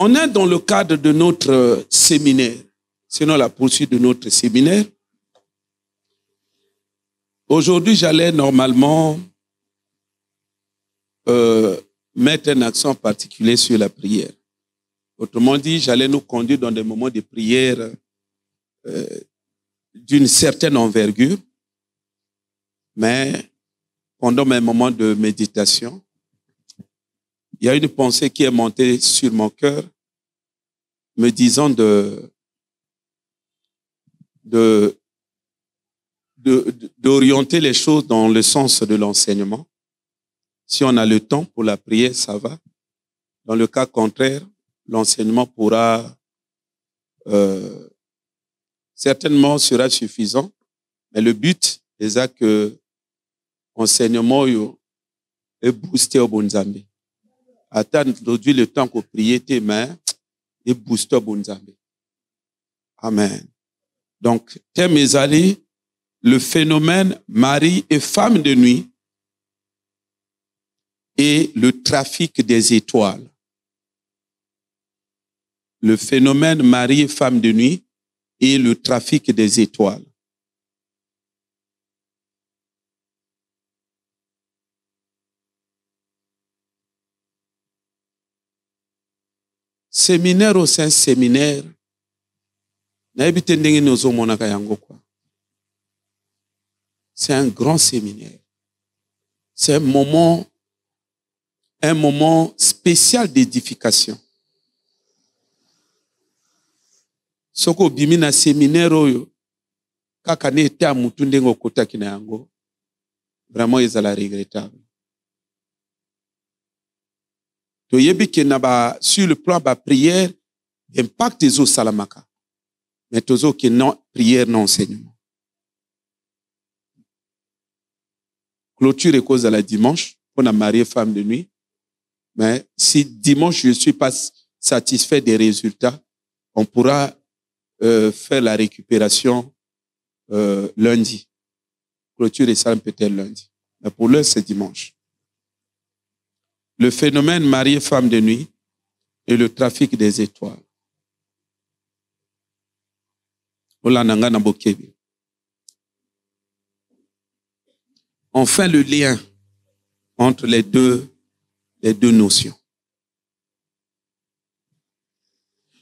On est dans le cadre de notre séminaire, sinon la poursuite de notre séminaire. Aujourd'hui, j'allais normalement mettre un accent particulier sur la prière. Autrement dit, j'allais nous conduire dans des moments de prière d'une certaine envergure, mais pendant mes moments de méditation, il y a une pensée qui est montée sur mon cœur, me disant d'orienter les choses dans le sens de l'enseignement. Si on a le temps pour la prière, ça va. Dans le cas contraire, l'enseignement pourra certainement sera suffisant, mais le but est que l'enseignement est boosté au Bonzambe. Attendre aujourd'hui le temps qu'on prie tes mains et booster au Bonzambe. Amen. Donc, mes amis, le phénomène mari et femme de nuit et le trafic des étoiles. Le phénomène mari et femme de nuit et le trafic des étoiles. Séminaire au sein séminaire, c'est un grand séminaire. C'est un moment spécial d'édification. Soko bimina séminaire oyo kaka ne ta mutu ndengo kota kina yango vraiment ezala regrettable. To yebi ke na ba sur le plan ba prière impact ezo salamaka. Mais tozo ke non prière non enseignement. Clôture et cause à la dimanche pour la mariée femme de nuit. Mais si dimanche je ne suis pas satisfait des résultats, on pourra faire la récupération lundi. Clôture et salam peut-être lundi. Mais pour l'heure, c'est dimanche. Le phénomène marié femme de nuit et le trafic des étoiles. Enfin, le lien entre les deux notions.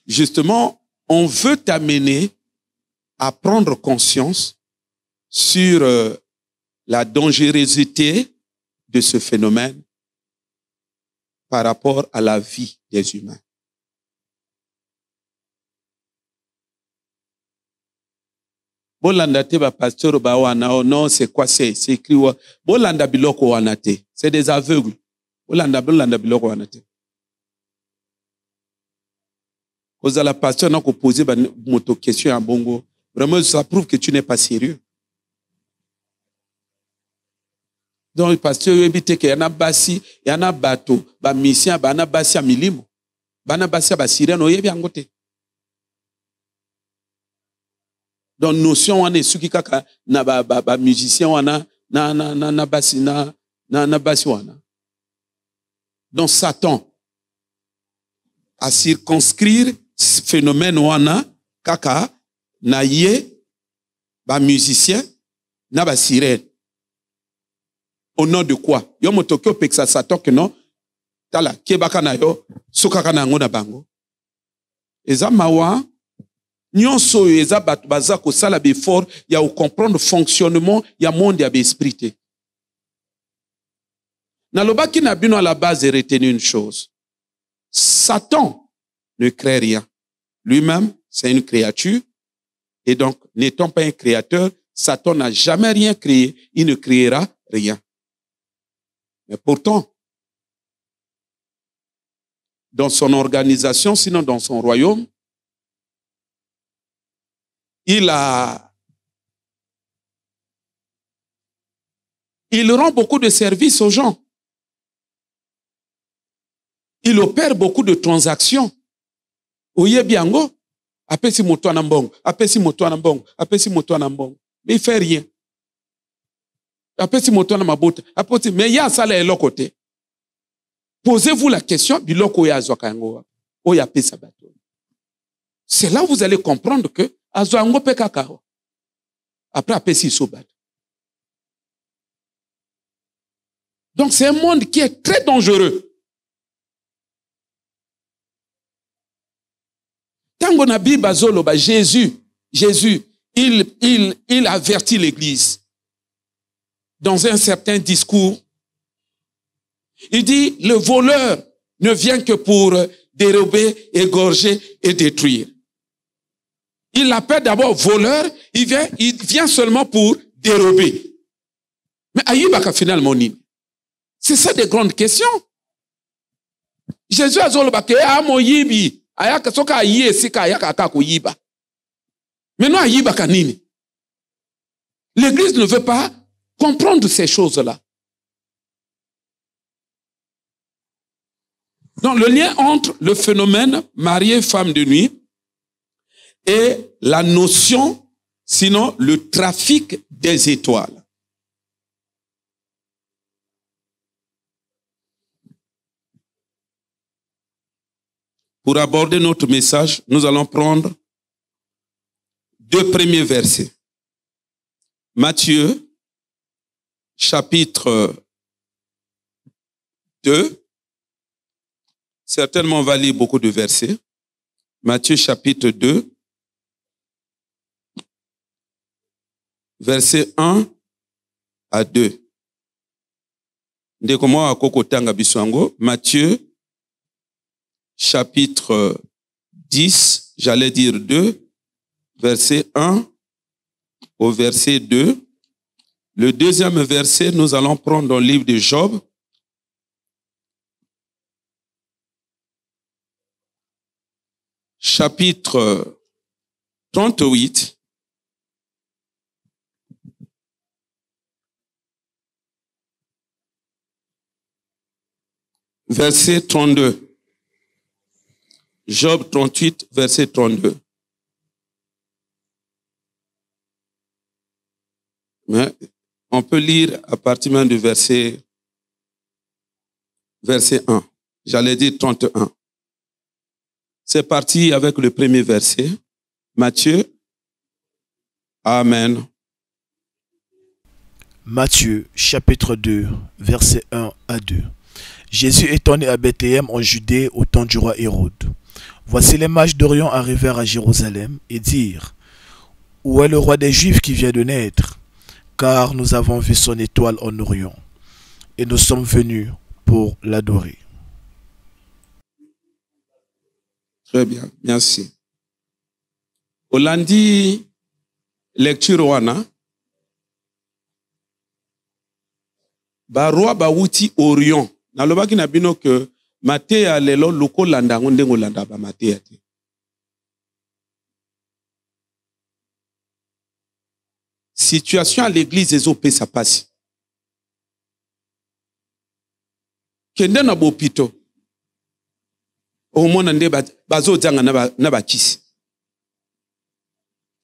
Justement, on veut t'amener à prendre conscience sur la dangerosité de ce phénomène par rapport à la vie des humains. Bolanda te ba pasteur ba wana oh non c'est quoi c'est écrit bolanda biloko wana te c'est des aveugles bolanda biloko wana te. Cause à la pasteur n'a qu'à poser moto question à bongo. Vraiment, ça prouve que tu n'es pas sérieux. Donc, le pasteur évite qu'il y en a bassi, il y en a bateau, ba mission, ba na bassi à milimo, ba na bassi à ba sirène, oye bien côté. Donc, notion on est ceux qui kaka na ba musicien wana na bassi na bassi wana. Donc, Satan à circonscrire phénomène wana kaka na ye ba musicien na ba sirène au nom de quoi yo motokyo peksa Satan que non tala kebaka na yo sokaka na ngo na bango eza mawa nyonso eza batu baza ko sala be fort ya au comprendre fonctionnement ya monde ya be esprit te na lobaki na bino à la base et retenir une chose. Satan ne crée rien. Lui-même, c'est une créature. Et donc, n'étant pas un créateur, Satan n'a jamais rien créé. Il ne créera rien. Mais pourtant, dans son organisation, sinon dans son royaume, il rend beaucoup de services aux gens. Il opère beaucoup de transactions. Oye biango, apesi moto anambongo, apesi moto anambongo, apesi moto anambongo. Mais il fait rien. Apesi moto anamabota, apesi, mais il y a ça là l'autre côté. Posez-vous la question, biloko ya zwaka yango. Oyape Sabato. C'est là où vous allez comprendre que Azoango Pekakao. Après, Apesi Sobat. Donc, c'est un monde qui est très dangereux. Tango Nabi Bazolo, Jésus, il avertit l'Église dans un certain discours. Il dit, le voleur ne vient que pour dérober, égorger et détruire. Il l'appelle d'abord voleur, il vient seulement pour dérober. Mais Aïbaka finalement, c'est ça des grandes questions. Jésus a dit, Amoyibi, Ayaka soka aye sika ayaka akako yiba. Maintenant ayiba kanini. L'Église ne veut pas comprendre ces choses-là. Donc le lien entre le phénomène marié femme de nuit et la notion, sinon le trafic des étoiles. Pour aborder notre message, nous allons prendre 2 premiers versets. Matthieu, chapitre 2. Certainement, on va lire beaucoup de versets. Matthieu, chapitre 2. Versets 1 à 2. Matthieu, chapitre 10, j'allais dire 2, verset 1 au verset 2. Le deuxième verset, nous allons prendre dans le livre de Job. Chapitre 38. Verset 32. Job 38, verset 32. Mais on peut lire à partir même du verset 1. J'allais dire 31. C'est parti avec le premier verset. Matthieu. Amen. Matthieu, chapitre 2, verset 1 à 2. Jésus étant né à Bethléem en Judée au temps du roi Hérode. Voici les mages d'Orient arrivèrent à Jérusalem et dirent, « Où est le roi des Juifs qui vient de naître? Car nous avons vu son étoile en Orient, et nous sommes venus pour l'adorer. » Très bien, merci. Au lundi, lecture wana, barua bawuti Orient. Nalobaki na bino que Matéa lelo loko landa ngondengo landa ba Matéa te. Situation à l'église ezope sa passe. Kende na bopito. Omona nde bazo janga na ba kisi.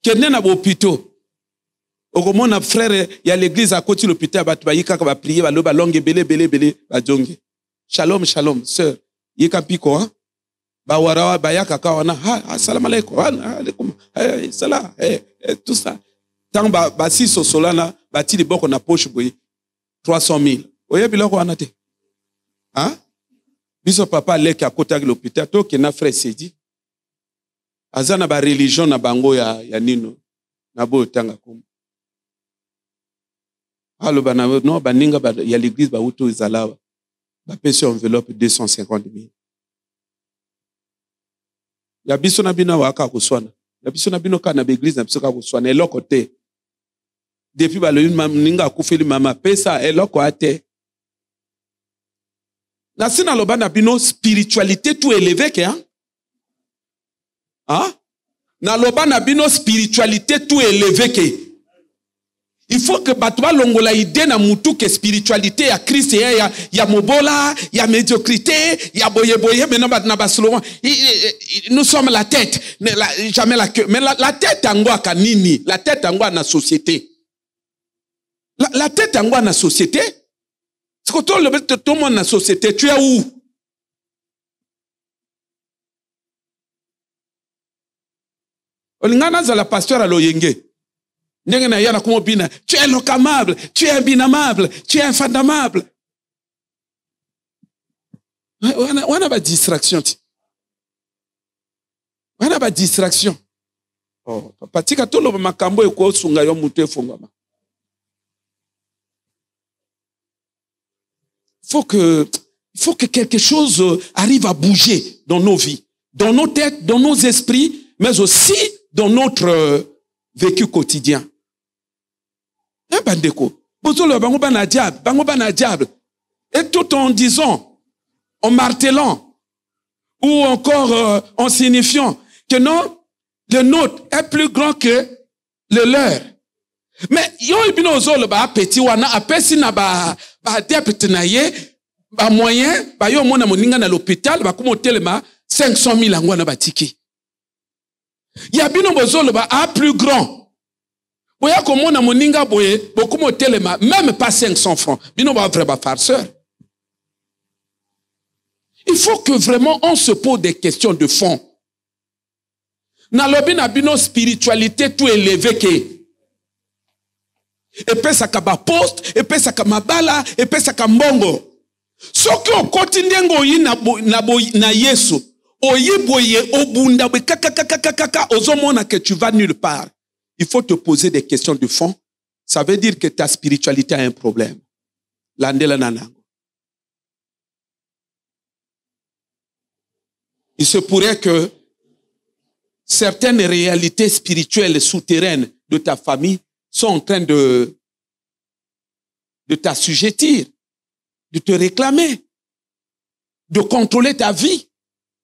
Kende na bopito. Okomona frère ya l'église à côté de l'hôpital ba yika ba prier ba loba longue belé ba jonge. Shalom shalom sœur. Yika piko hein. Ba warawa ba yaka ka wana assalamu alaykum. Alaykum. Salam tout ça. Tant ba si solana ba ti liboko na poche boy 300,000. Oye biloko wana te. Hein? Biso papa leki à côté de l'hôpital to ke na frère Sedi. Azana ba religion na bango ya nino na bo tanga kom. Alors, non, baninga il y a l'église ba uto izalawa. Ba pèse enveloppe 250,000. Ya biso na bina waka kuswana. Ya biso na bino kana l'église na biso ka kuswana eloko te. Depuis ba le ninga akufeli mama pesa eloko ate. Na sina loba na bino spiritualité tout élevé ke hein? Hein? Na loba na bino spiritualité tout élevé ke. Il faut que batwa longola idée na mutu que spiritualité ya Christ ya mobola, ya médiocrité, ya boye mais na ba slogan. Nous sommes la tête, jamais la queue. Mais la tête angwa kanini, la tête angwa na société. La tête angwa na société. C'est que tout le monde na société, tu es où? Olingana za la pasteur à l'Oyenge. Ndenge na yana kumo bina. Tu es locamable, tu es imbinamable, tu es infandamable. On a pas distraction. On a pas distraction. Oh, patika tolo makambo eko sunga yo muté fongama. Il faut que quelque chose arrive à bouger dans nos vies, dans nos têtes, dans nos esprits, mais aussi dans notre vécu quotidien. Un bandeko. Et tout en disant, en martelant, ou encore en signifiant que non, le nôtre est plus grand que le leur. Mais yo ibino zo le ba petit wana apesi na ba depte na ye ba moyen ba yo mona moninga na l'hôpital ba kumo telema 500,000 angwana batiki. Ya bino bozo le ba a plus grand. Boya ko mona moninga boye bokumo telema même pas 500 francs. Bino ba vrai ba farceur. Il faut que vraiment on se pose des questions de fond. Na lobi na bino spiritualité tout élevé que et ça kaba poste, et ça kama bala, et ça kambongo. Soki o kotindengo yi na Yesu, oyi boye obunda be kaka ozomona que tu vas nulle part. Il faut te poser des questions de fond. Ça veut dire que ta spiritualité a un problème. Landela nanango. Il se pourrait que certaines réalités spirituelles souterraines de ta famille sont en train de t'assujettir, de te réclamer, de contrôler ta vie,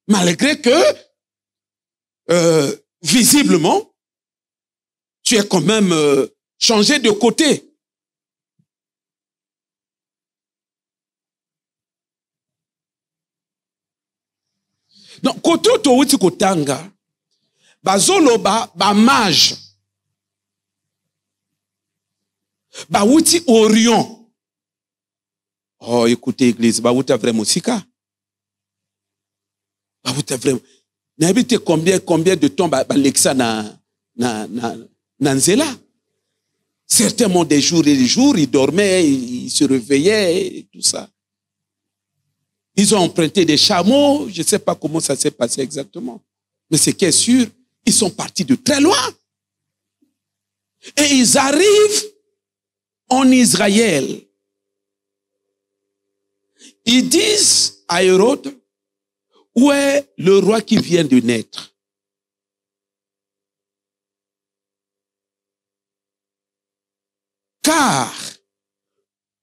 malgré que, visiblement, tu es quand même changé de côté. Donc, côté to kotanga, bazolo ba mage. Ba wuti Orion. Oh, écoutez, église, ba wuta vraiment sika. Ba wuta vraiment. N'habite combien de temps ba lexa na nzela. Certainement des jours et des jours, ils dormaient, ils se réveillaient, et tout ça. Ils ont emprunté des chameaux, je ne sais pas comment ça s'est passé exactement. Mais ce qui est sûr, ils sont partis de très loin. Et ils arrivent en Israël. Ils disent à Hérode, où est le roi qui vient de naître? Car,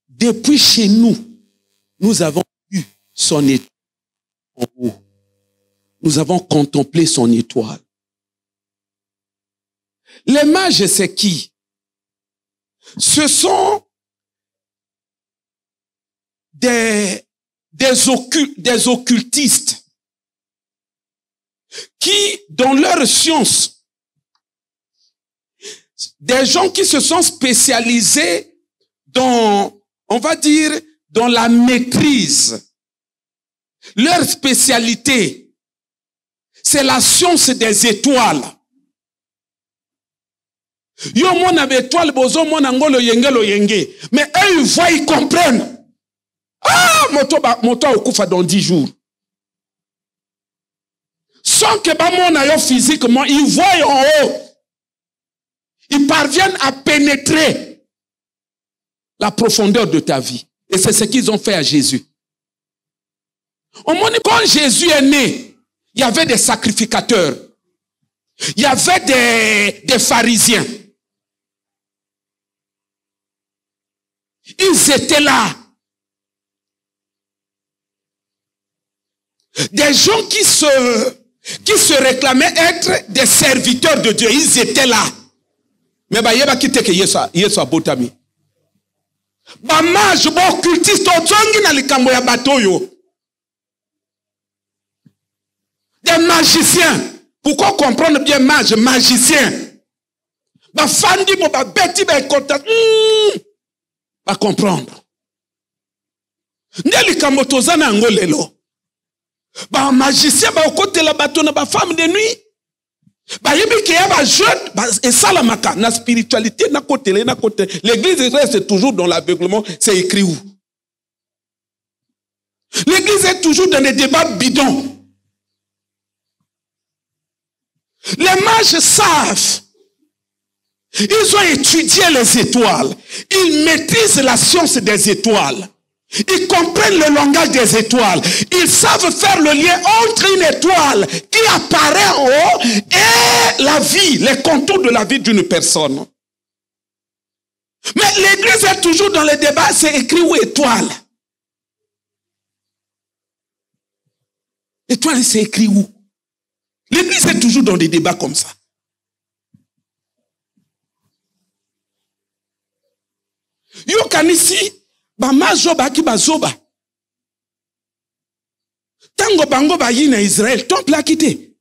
depuis chez nous, nous avons vu son étoile en haut. Nous avons contemplé son étoile. Les mages, c'est qui? Ce sont des occultistes qui, dans leur science, des gens qui se sont spécialisés dans, on va dire, dans la maîtrise. Leur spécialité, c'est la science des étoiles. Yo mon étoile, bozo mon angolo yenge. Mais eux, ils voient, ils comprennent. Ah, moto okufa dans 10 jours. Sans que mon ayo physiquement, ils voient en haut. Ils parviennent à pénétrer la profondeur de ta vie. Et c'est ce qu'ils ont fait à Jésus. Quand Jésus est né, il y avait des sacrificateurs. Il y avait des pharisiens. Ils étaient là. Des gens qui se réclamaient être des serviteurs de Dieu. Ils étaient là. Mais bah, yeba kite ke Yesu abotami. Ba mage bo occultiste otongi na likambo ya batoyo. Des magiciens. Pourquoi comprendre bien mage, magicien? Ba fandi mo ba beti ba contact. Ba comprendre. Nde likambo tozana ngolelo. Ba magicien ba okotela bato na ba femme de nuit. Et ça, la spiritualité, l'église reste toujours dans l'aveuglement. C'est écrit où? L'église est toujours dans des débats bidons. Les mages savent. Ils ont étudié les étoiles. Ils maîtrisent la science des étoiles. Ils comprennent le langage des étoiles. Ils savent faire le lien entre une étoile qui apparaît en haut et la vie, les contours de la vie d'une personne. Mais l'église est toujours dans les débats, c'est écrit où étoile? Étoile, c'est écrit où? L'église est toujours dans des débats comme ça. Yo kanisi ba mazoba ki bazoba. Tango bango ba yi na Israël, temple a quitté.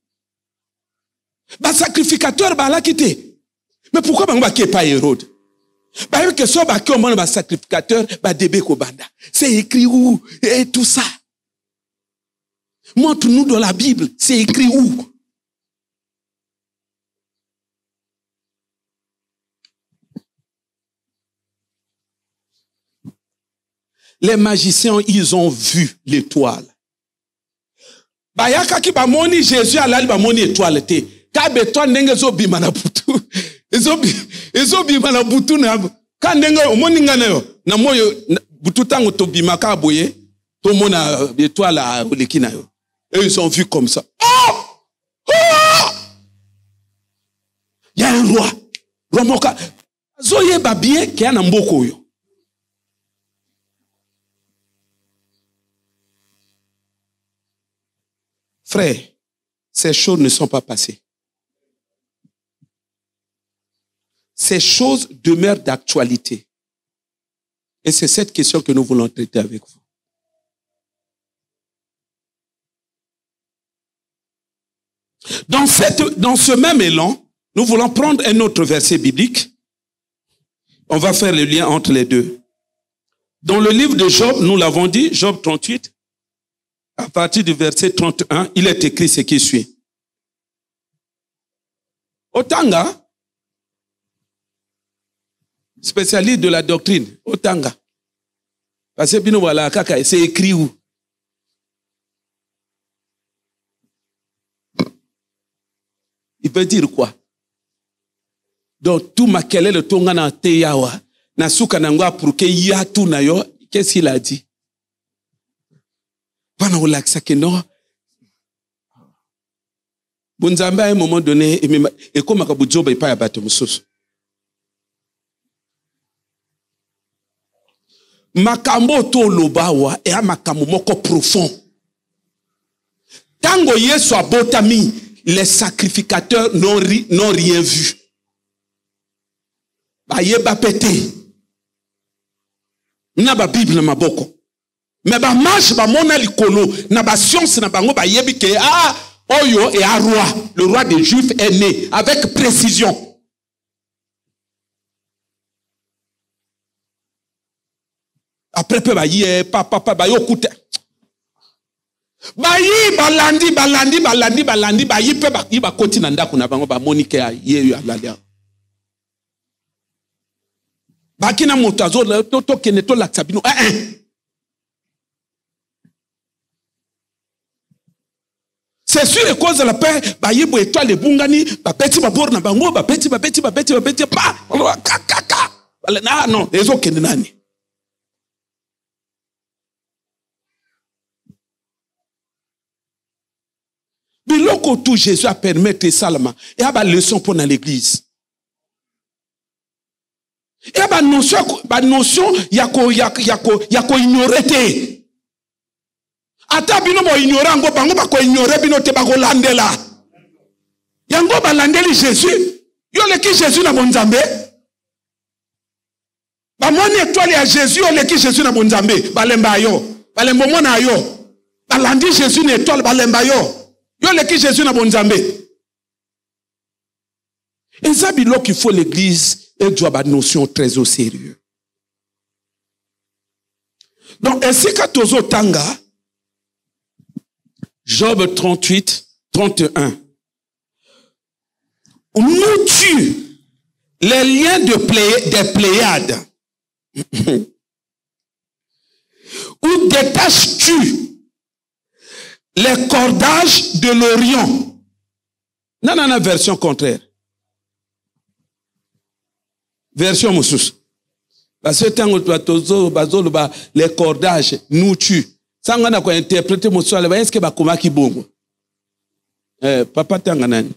Ba sacrificateur ba la quitté. Mais pourquoi bango ba ki pas Hérode? Ba yo que so ba ki on ba sacrificateur ba débé ko banda. C'est écrit où et tout ça. Montre-nous dans la Bible, c'est écrit où? Les magiciens, ils ont vu l'étoile. Bayaka ki ba moni Jésus alali ba moni étoile te. Ka beto ndenge zo bima na butu. Ezo bima na butu na ka ndenge omoni ngana yo. Na moyo butu tango to bima ka boye to mona étoile a oleki na yo. Et ils ont vu comme ça. Oh! Oh! Il y a un roi. Romoka. Zoye ba bien ki ana mboko yo. Frère, ces choses ne sont pas passées. Ces choses demeurent d'actualité. Et c'est cette question que nous voulons traiter avec vous. Dans ce même élan, nous voulons prendre un autre verset biblique. On va faire le lien entre les deux. Dans le livre de Job, nous l'avons dit, Job 38, à partir du verset 31, il est écrit ce qui suit. Otanga, spécialiste de la doctrine, Otanga. Parce que voilà, c'est écrit où? Il peut dire quoi? Donc, tout ma quel est le tonga na teyawa, na suka nangwa pour que ya tout na yo, qu'est-ce qu'il a dit? Pendant que non. Bonzamba à un moment donné, et comme Job n'est pas abattu, Makambo to lobawa et a makambo moko profond. Tango yeso abotami, les sacrificateurs n'ont rien vu. Ba yeba pété. Na ba Bible na maboko. Mais ba marche ba mona likolo na ba science na bango ba yebi ke oyo et a roi, le roi des Juifs est né avec précision. Après pe ba yi papa ba yo kuta. Ba yi balandi ba yi pe ba yi ba koti na ndako na bango ba monike ye yo alali. Ba kina motazo to keneto la sabino c'est sûr et cause de la paix, ba yebo étoile bungani, ba petit ba borna bango, ba petit pa. Non, les autres kenani. Biloko tout Jésus a permis salama et a ba leçon pour dans l'église. Et a ba notion yako ignorer. Ata bino mo ignorer ngo bango ba ko ignorer bino te ba ko landela. Yango ba landeli Jésus. Yo leki Jésus na bonzambe. Ba moni étoile ya Jésus yo leki Jésus na bonzambe. Ba lemba yo. Ba lembo mona yo. Ba landi Jésus na étoile ba lemba yo. Yo leki Jésus na bonzambe. Et ça bilo qu'il faut l'église et doit ba notion très au sérieux. Donc ainsi que tozo tanga Job 38, 31. Nous-tu les liens des Pléiades? Ou détaches-tu les cordages de l'Orient? Non, version contraire. Version Moussous. Parce que les cordages, nous tu. Ça, on a interprété Moussous. Est-ce que bakuma ki bongo? Papa Tanganani.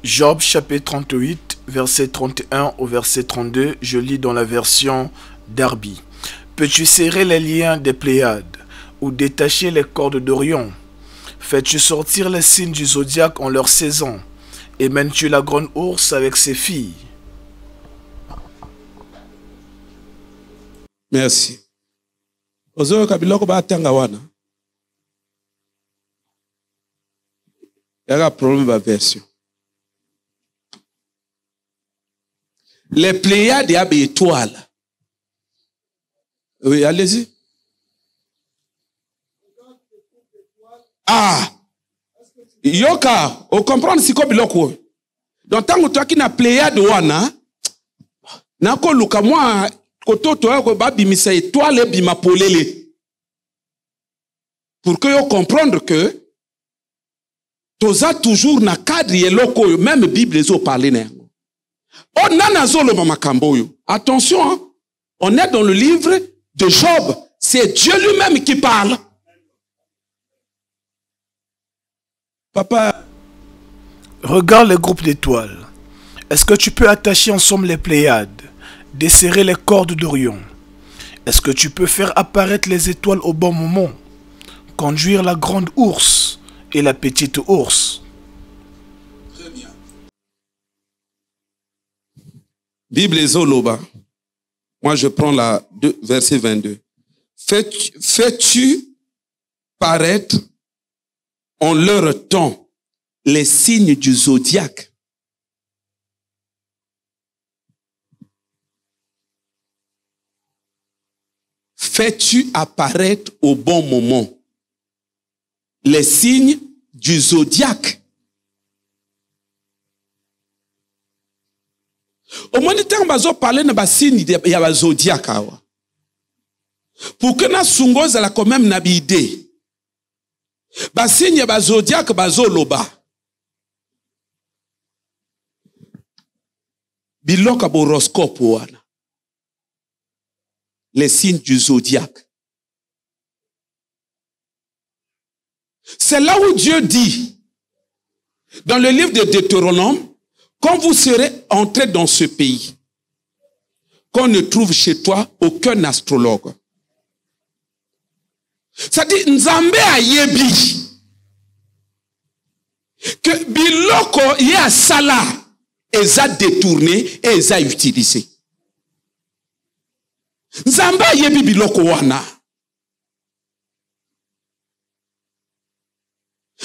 Job chapitre 38, verset 31 au verset 32, je lis dans la version Darby. Peux-tu serrer les liens des Pléiades ou détacher les cordes d'Orion? Fais-tu sortir les signes du zodiaque en leur saison? Et mènes-tu la grande ours avec ses filles? Merci. Ozo kabiloko ba tanga wana. Il y a un problème de version. Les Pléiades, il y a des étoiles. Oui, allez-y. Ah! Yoka, on comprend si comme biloko. Donc, tant que toi qui n'a Pléiade wana, n'a ko luka moi, koto toi ko ba bimisa étoile bima polele. Pour que vous comprendre que toza toujours na cadre yeloko, même Bible les ont parlé. Attention, hein? On est dans le livre de Job. C'est Dieu lui-même qui parle. Papa. Regarde les groupes d'étoiles. Est-ce que tu peux attacher ensemble les Pléiades, desserrer les cordes d'Orion? Est-ce que tu peux faire apparaître les étoiles au bon moment, conduire la grande ours et la petite ours? Très bien. Bible Zoloba. Moi, je prends la verset 22. Fais-tu paraître en leur temps les signes du zodiaque? Fais-tu apparaître au bon moment les signes du zodiaque? Au moins, on va parler de signes du zodiaque. Pour que nous sungoza quand même une idée. Les signes du zodiaque, bazoloba. Biloka horoscope wana. Les signes du zodiaque. C'est là où Dieu dit, dans le livre de Deutéronome, quand vous serez entrés dans ce pays, qu'on ne trouve chez toi aucun astrologue. Ça dit, Nzambe a yebi, que biloko y a sala, eza détourné et eza utilisé. Nzambe a yebi biloko wana.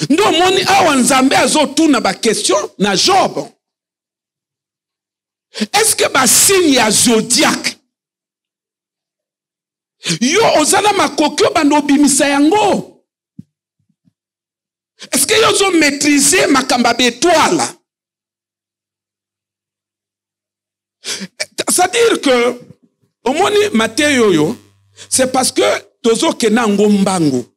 Ndo moni awa Nzambe azo tuna ba question na Job. Est-ce que ba signe ya zodiaque yo ozala makokyo bando bimisa yango? Est-ce que yo zo maîtriser makamba bétoile? C'est-à-dire que au moni Matthieu yo, c'est parce que tozo kena ngombango.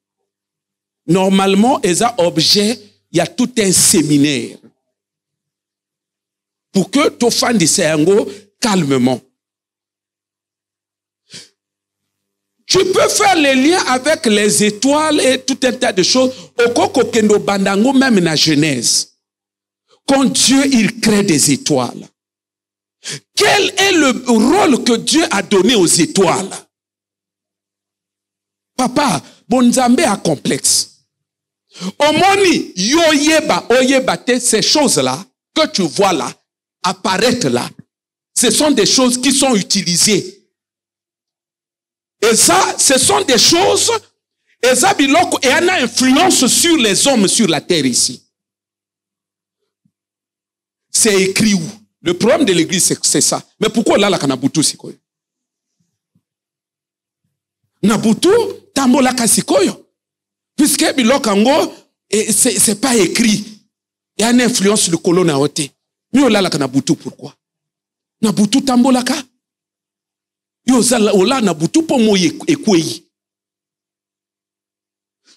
Normalement, ils ont objet, il y a tout un séminaire. Pour que tu fasses des séango calmement. Tu peux faire les liens avec les étoiles et tout un tas de choses. Au Koko Kendo Bandango, même dans la Genèse. Quand Dieu, il crée des étoiles. Quel est le rôle que Dieu a donné aux étoiles? Papa, Bonzambe a complexe. Omoni, oyebate, ces choses-là, que tu vois là, apparaître là, ce sont des choses qui sont utilisées. Et ça, ce sont des choses, et ça, biloko, et elle a influence sur les hommes sur la terre ici. C'est écrit où? Le problème de l'église, c'est ça. Mais pourquoi là, la Kanabutu, c'est quoi? Nabutu, tambola kasikoyo. Puisque bilokango, c'est pas écrit. Il y a une influence de colonne à ôter. Mi olalaka na butu pourquoi? Na butu tambolaka. Yo ola na butu po moye ekwei.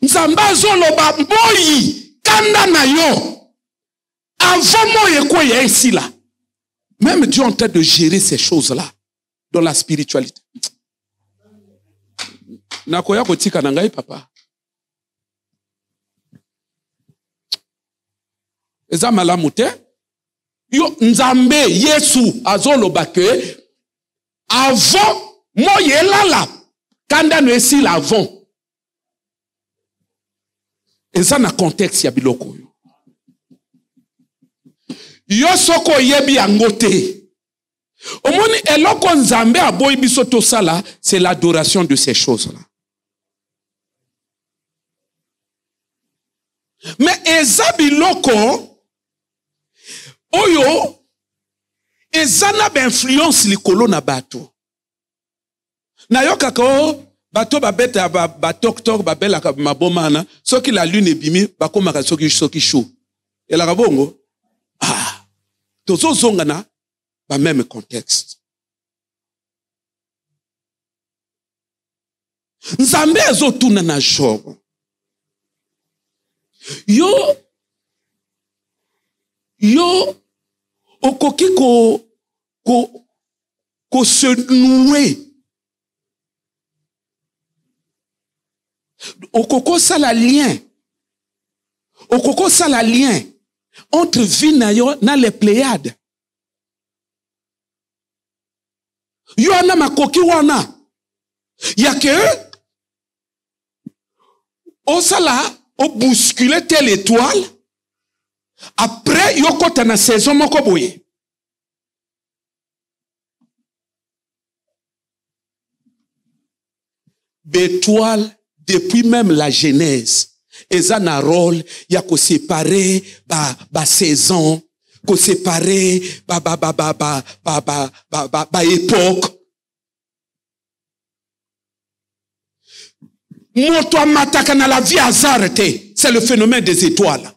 Nzambe azoloba boyi kanda na yo. Avant moye ekwei esila. Même Dieu est en train de gérer ces choses-là dans la spiritualité. Nakoya kotika na ngai papa. Eza malamu te. Yo nzambe Yesu azoloba ke avant moye lala kanda no esila avant. Eza na contexte ya biloko yo. Yo soko yebi angote. Omoni eloko nzambe aboyi biso tosala, c'est l'adoration de ces choses-là. Mais eza biloko oyo eza na influence likolo na bato. Na yoka ko bato babeta ba docteur babela ka mabomana soki la lune ebimi bakomaka soki chou. Elaka bongo tozo zonga na ba même contexte. Nzambe azotuna na Job. Yo okoki ko se nouer. Okoko sala lien. Okoko sala lien entre vie na yo na les Pléiades. Yo ana makoki wana. Ya ke o sala o bousculer telle étoile. Après yo kota na saison moko boye. Bétoile depuis même la Genèse. Eza na rôle ya ko séparer ba saison, ko séparer ba époque. Moto amataka na la vie hasardée, c'est le phénomène des étoiles.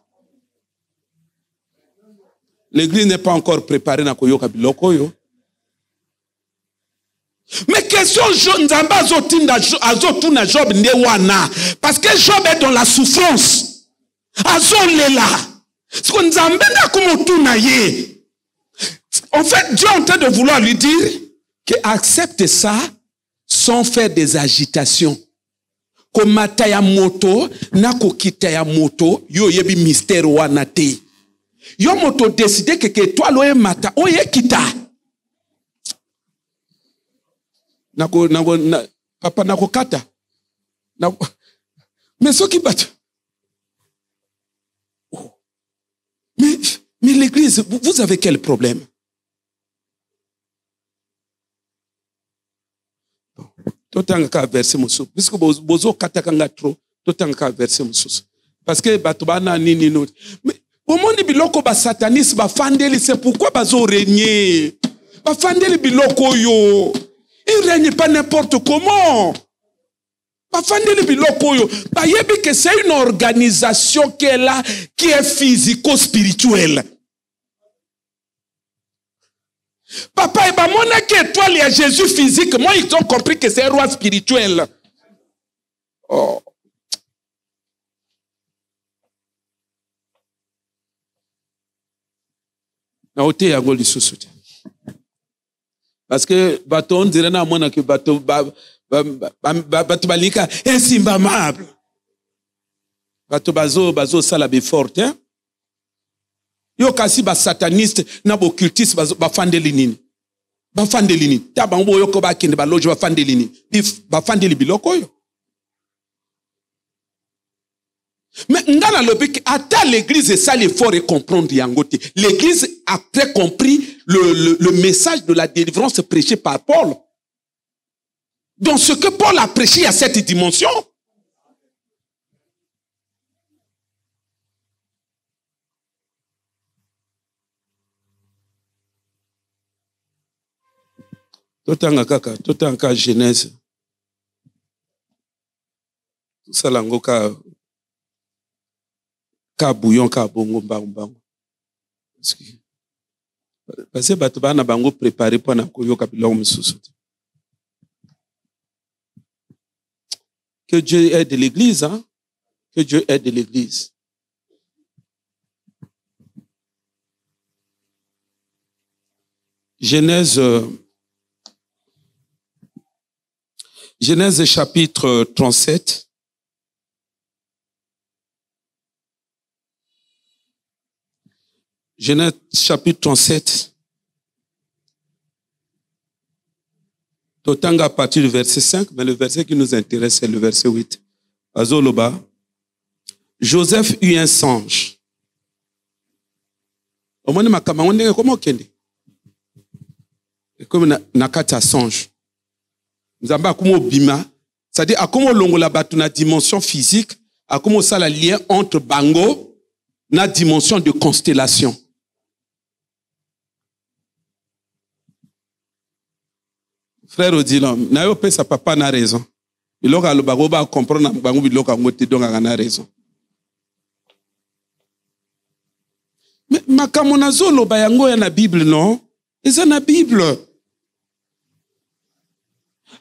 L'église n'est pas encore préparée na koyoka biloko yo. Mais question Nzamba azotuna Job ne wana parce que Job est dans la souffrance. Azolela. Parce que Nzamba na kumotuna ye. En fait, Dieu est en train de vouloir lui dire qu'il accepte ça sans faire des agitations. Komata ya moto na kokita ya moto yo yebi mystère wana te. Yo moto décide que toi loye mata oye kita. Papa nako kata. Mais ce qui bat. Mais l'église, vous avez quel problème? Totanga ka verser musu. Puisque bozo katakanga trop, totanga ka verser musu. Parce que batubana nini no. Mais au monde biloko ba satanisme ba fandeli, c'est pourquoi bazo régner. Ba fandeli biloko yo. Il ne règne pas n'importe comment. Que c'est une organisation qui est là, qui est physico-spirituelle. Papa, et ben mon étoile, il y a Jésus physique. Moi, ils ont compris que c'est un roi spirituel. Oh. Parce que bateau on dirait na mona que bateau bateau balika insimbamable. Bateau bazo sala be forte. Yo kasi ba sataniste na bo occultiste ba fandeli nini. Ba fandeli nini. Taba mbo yo ko ba kende ba loge ba fandeli nini. Ba fandeli biloko yo. Mais ngana lobiki ata l'église est ça l'effort et comprendre yangote. L'église a très compris le message de la délivrance prêché par Paul. Donc ce que Paul a prêché à cette dimension. Totanga kaka, totanga Genèse. Tout ça lango ka bouillon ka bongo mbango. Parce que bato bana bango préparé pour na koyoka biloko misusu. Que Dieu aide l'église, hein? Que Dieu aide l'église. Genèse chapitre 37. Genèse chapitre 37. Totanga à partir du verset 5, mais le verset qui nous intéresse, c'est le verset 8. Azoloba. Joseph eut un songe. Au moins, comment kende? Comme nakata songe. Nous avons comme bima, c'est-à-dire à comment longo la batu na dimension physique, à comment ça le lien entre bango na dimension de constellation. Frère Odilon, na yo pe sa papa na raison. Biloka lo bago ba comprendre na bango biloka ngote donc na raison. Mais makamona zolo ba yango ya na Bible non? Eza na Bible.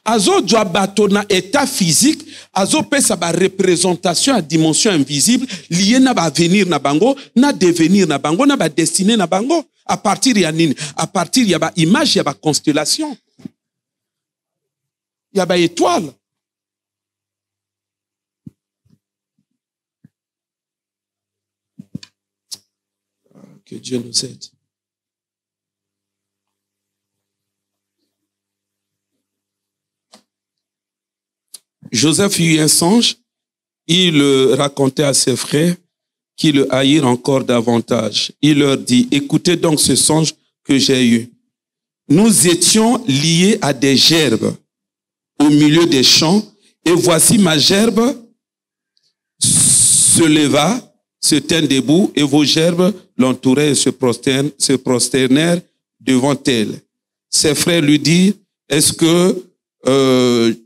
Azo doit bato na état physique, azo pe sa ba représentation à dimension invisible lié na ba avenir na bango, na devenir na bango, na ba destinée na bango. À partir ya nini? À partir ya ba image, ya ba constellation. Ya ba étoile. Que Dieu nous aide. Joseph eut un songe, il le racontait à ses frères qui le haïrent encore davantage. Il leur dit, écoutez donc ce songe que j'ai eu. Nous étions liés à des gerbes au milieu des champs, et voici ma gerbe se leva, se tint debout, et vos gerbes l'entouraient et se prosternèrent devant elle. Ses frères lui dirent, est-ce que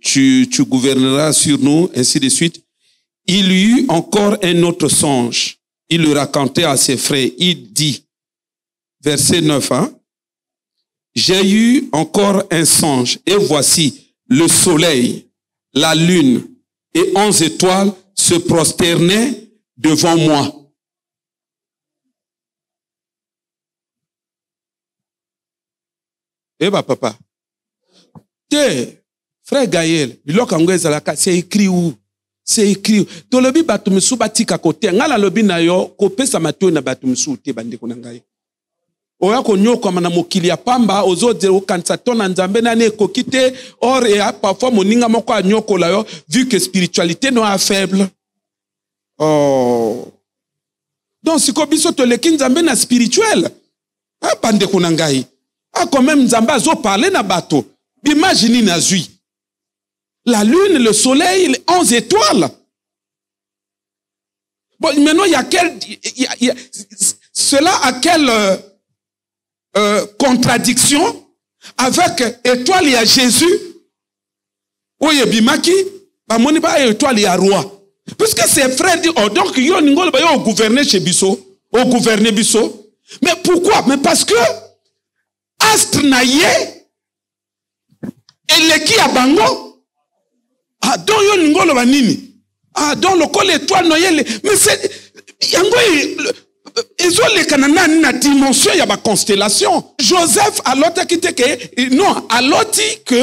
tu gouverneras sur nous, ainsi de suite. Il eut encore un autre songe. Il le racontait à ses frères. Il dit, verset 9, hein, j'ai eu encore un songe, et voici le soleil, la lune et 11 étoiles se prosternaient devant moi. Eh ben papa, frère Gaël, c'est écrit où? C'est écrit où? To lobi batumisu batika kote, ngala lobi na yo, kopesa matio na batumisu te bande kunangai. Oya konyoko mana mokili ya pamba, ozo okanisa tona nzambe na ne kokite, or et parfois moninga moko anyoko la yo, vu que spiritualité no a faible. Oh. Donc si kobiso to leki nzambe na spirituel, bande kunangai. Quand même nzambe zo parler na bato. Imaginez Nazui. La lune, le soleil, les 11 étoiles. Bon, maintenant, cela a quelle contradiction avec étoile, il y a Jésus. Ou il y a Bimaki. Bah, mon étoile, il y a roi. Puisque ses frères disent, oh, donc, il y a un gouverner chez Bissot, au gouverner Bissot. Mais pourquoi? Mais parce que, astre naïe, et l'équipe à Bango, ah, donc yon ngolo banini, ah, donc le col étoile noyé, mais c'est, yango, ils ont les canana na dimension, il y a ma constellation. Joseph, à l'autre qui te que, non, à l'autre que,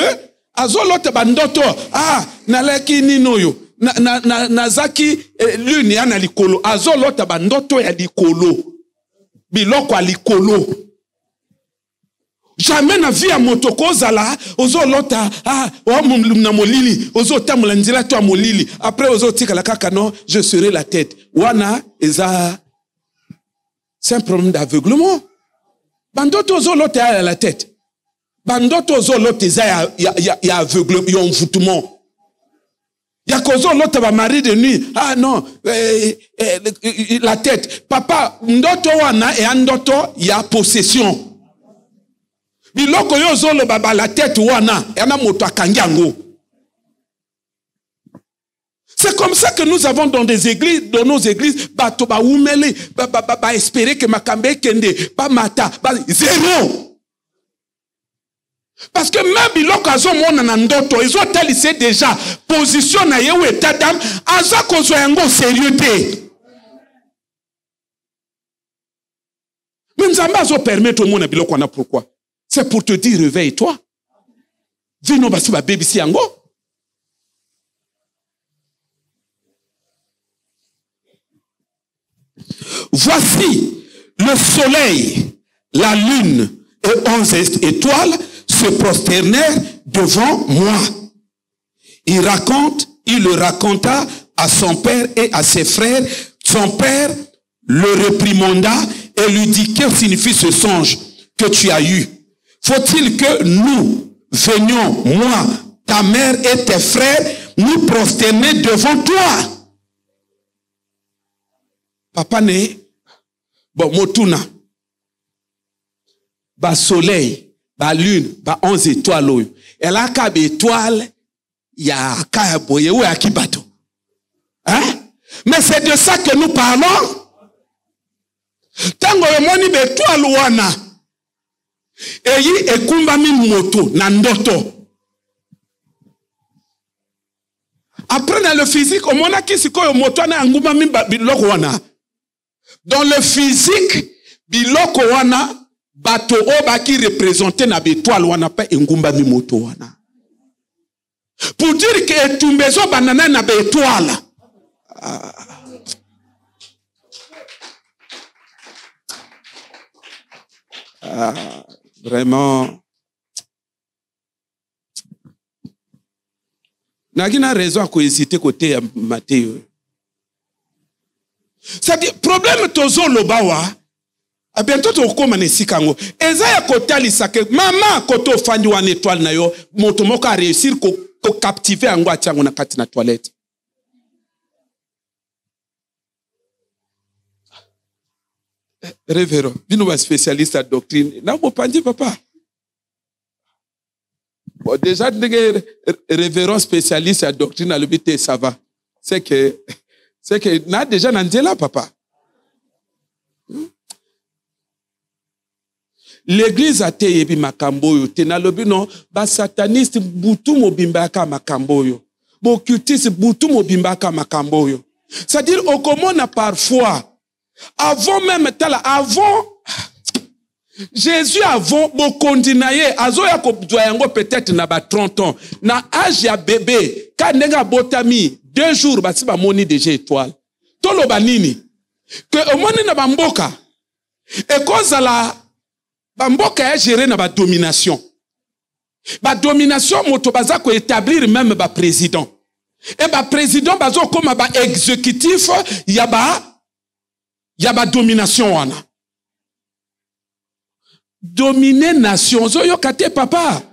à l'autre bandoto, ah, nalaki ninoyo, nazaki, lune ya na likolo, à l'autre bandoto ya likolo, biloko a likolo. Jamais na vie à motoko zala ozo lota wa na molili ozo tamula nzila to molili après ozo tika la kaka non je serai la tête wana eza c'est un problème d'aveuglement bandoto ozo lota à la tête bandoto ozo lota eza ya aveuglement ya envoûtement ya kozo lota ba mari de nuit non la tête papa ndoto wana e ndoto ya possession. Biloko yo zolo baba la tête wana yana moto akangi yango. C'est comme ça que nous avons dans des églises, dans nos églises, espérer que Makambe Kende, mata, zéro. Parce que même l'occasion monanandoto, ils ont talisé déjà position na yewe état d'âme, aza kozo yango sérieux te. Mais nous allons permettre au monde biloko na pourquoi? C'est pour te dire réveille-toi. Vino basi ba baby si yango. Voici le soleil, la lune et 11 étoiles se prosternèrent devant moi. Il le raconta à son père et à ses frères. Son père le réprimanda et lui dit: que signifie ce songe que tu as eu? Faut-il que nous venions, moi, ta mère et tes frères, nous prosterner devant toi? Papa ne, bon, motuna, ba soleil, ba lune, ba 11 étoiles, elle a qu'à étoile, ya qu'à boye ou à kibato. Hein? Mais c'est de ça que nous parlons. Tango yomoni be étoile wana, eyi ekumba mi moto, nandoto. Après dans le physique, on a qui siko moto na ngumba mi biloko wana. Dans le physique, biloko wana, bato oba qui représentait na bétoile wana pa ngumba mi moto wana. Pour dire que tumbezo banana na bétoile. Vraiment. N'a raison à hésiter côté Matthieu. C'est-à-dire, problème tozo lobawa, a bientôt to koma nesikango. Ezaya kotali sake, maman koto fandi wan étoile na yo, motomoka a réussir ko captiver ango atiango na kati na toilette. Révérend, bino wa spécialiste à doctrine. Na mo pandi papa. Bon, déjà, révérend spécialiste à doctrine à l'hôpital, ça va. C'est que, n'a déjà n'andela, papa. L'église a été yebi makamboyo. Tena lobi non, ba sataniste butu mobimbaka makamboyo. Bo occultiste butu mobimbaka makamboyo. C'est-à-dire, au commun a parfois, avant même, avant, Jésus avant bokondinaye azoya ko doyango peut-être na ba 30 ans na âge ya bébé kandenga botami 2 jours basi ba moni déjà étoile tolo banini que au moni na bamboka et cause la bamboka ya gérer na ba domination moto baza ko établir même ba président et ba président bazo comme ba exécutif ya ba domination wana. Dominer nation. Zoyo kate papa.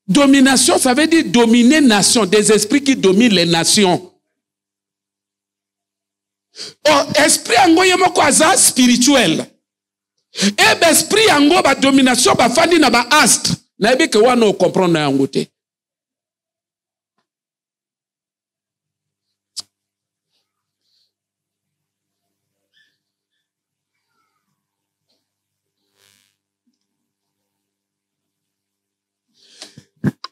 Domination, ça veut dire dominer nation. Des esprits qui dominent les nations. Oh, esprit ango yemo kwaza spirituel. Et esprit ango ba domination ba fandi na ba astre. Na ebe ke wana comprendre na yango te.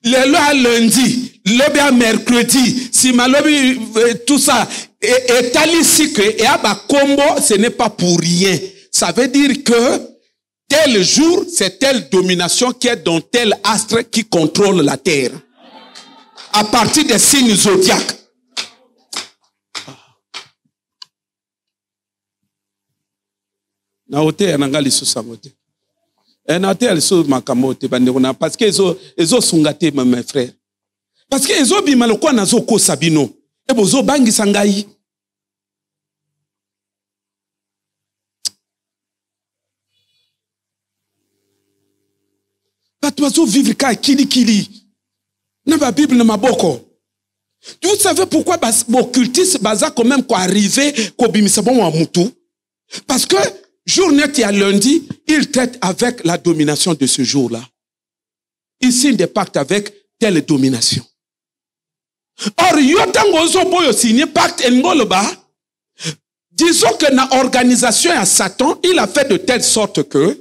Le loi lundi, le à mercredi, si malobi tout ça, et tali que et aba combo, ce n'est pas pour rien. Ça veut dire que tel jour, c'est telle domination qui est dans tel astre qui contrôle la terre. À partir des signes zodiaques. Na ote anangali susangote. Parce que ezo sungate mes frères. Parce que ezo bimaloko nazo ko sabino. E bozo bangi sangai. Patozo vivre ka kili. Na ba Bible na maboko. Vous savez pourquoi occultisme baza quand même ko arriver ko bimisa bon wa mutu? Parce que journée à lundi, il traite avec la domination de ce jour-là. Il signe des pactes avec telle domination. Or, yotango zoboyo signé pacte ngoloba. Disons que dans l'organisation à Satan, il a fait de telle sorte que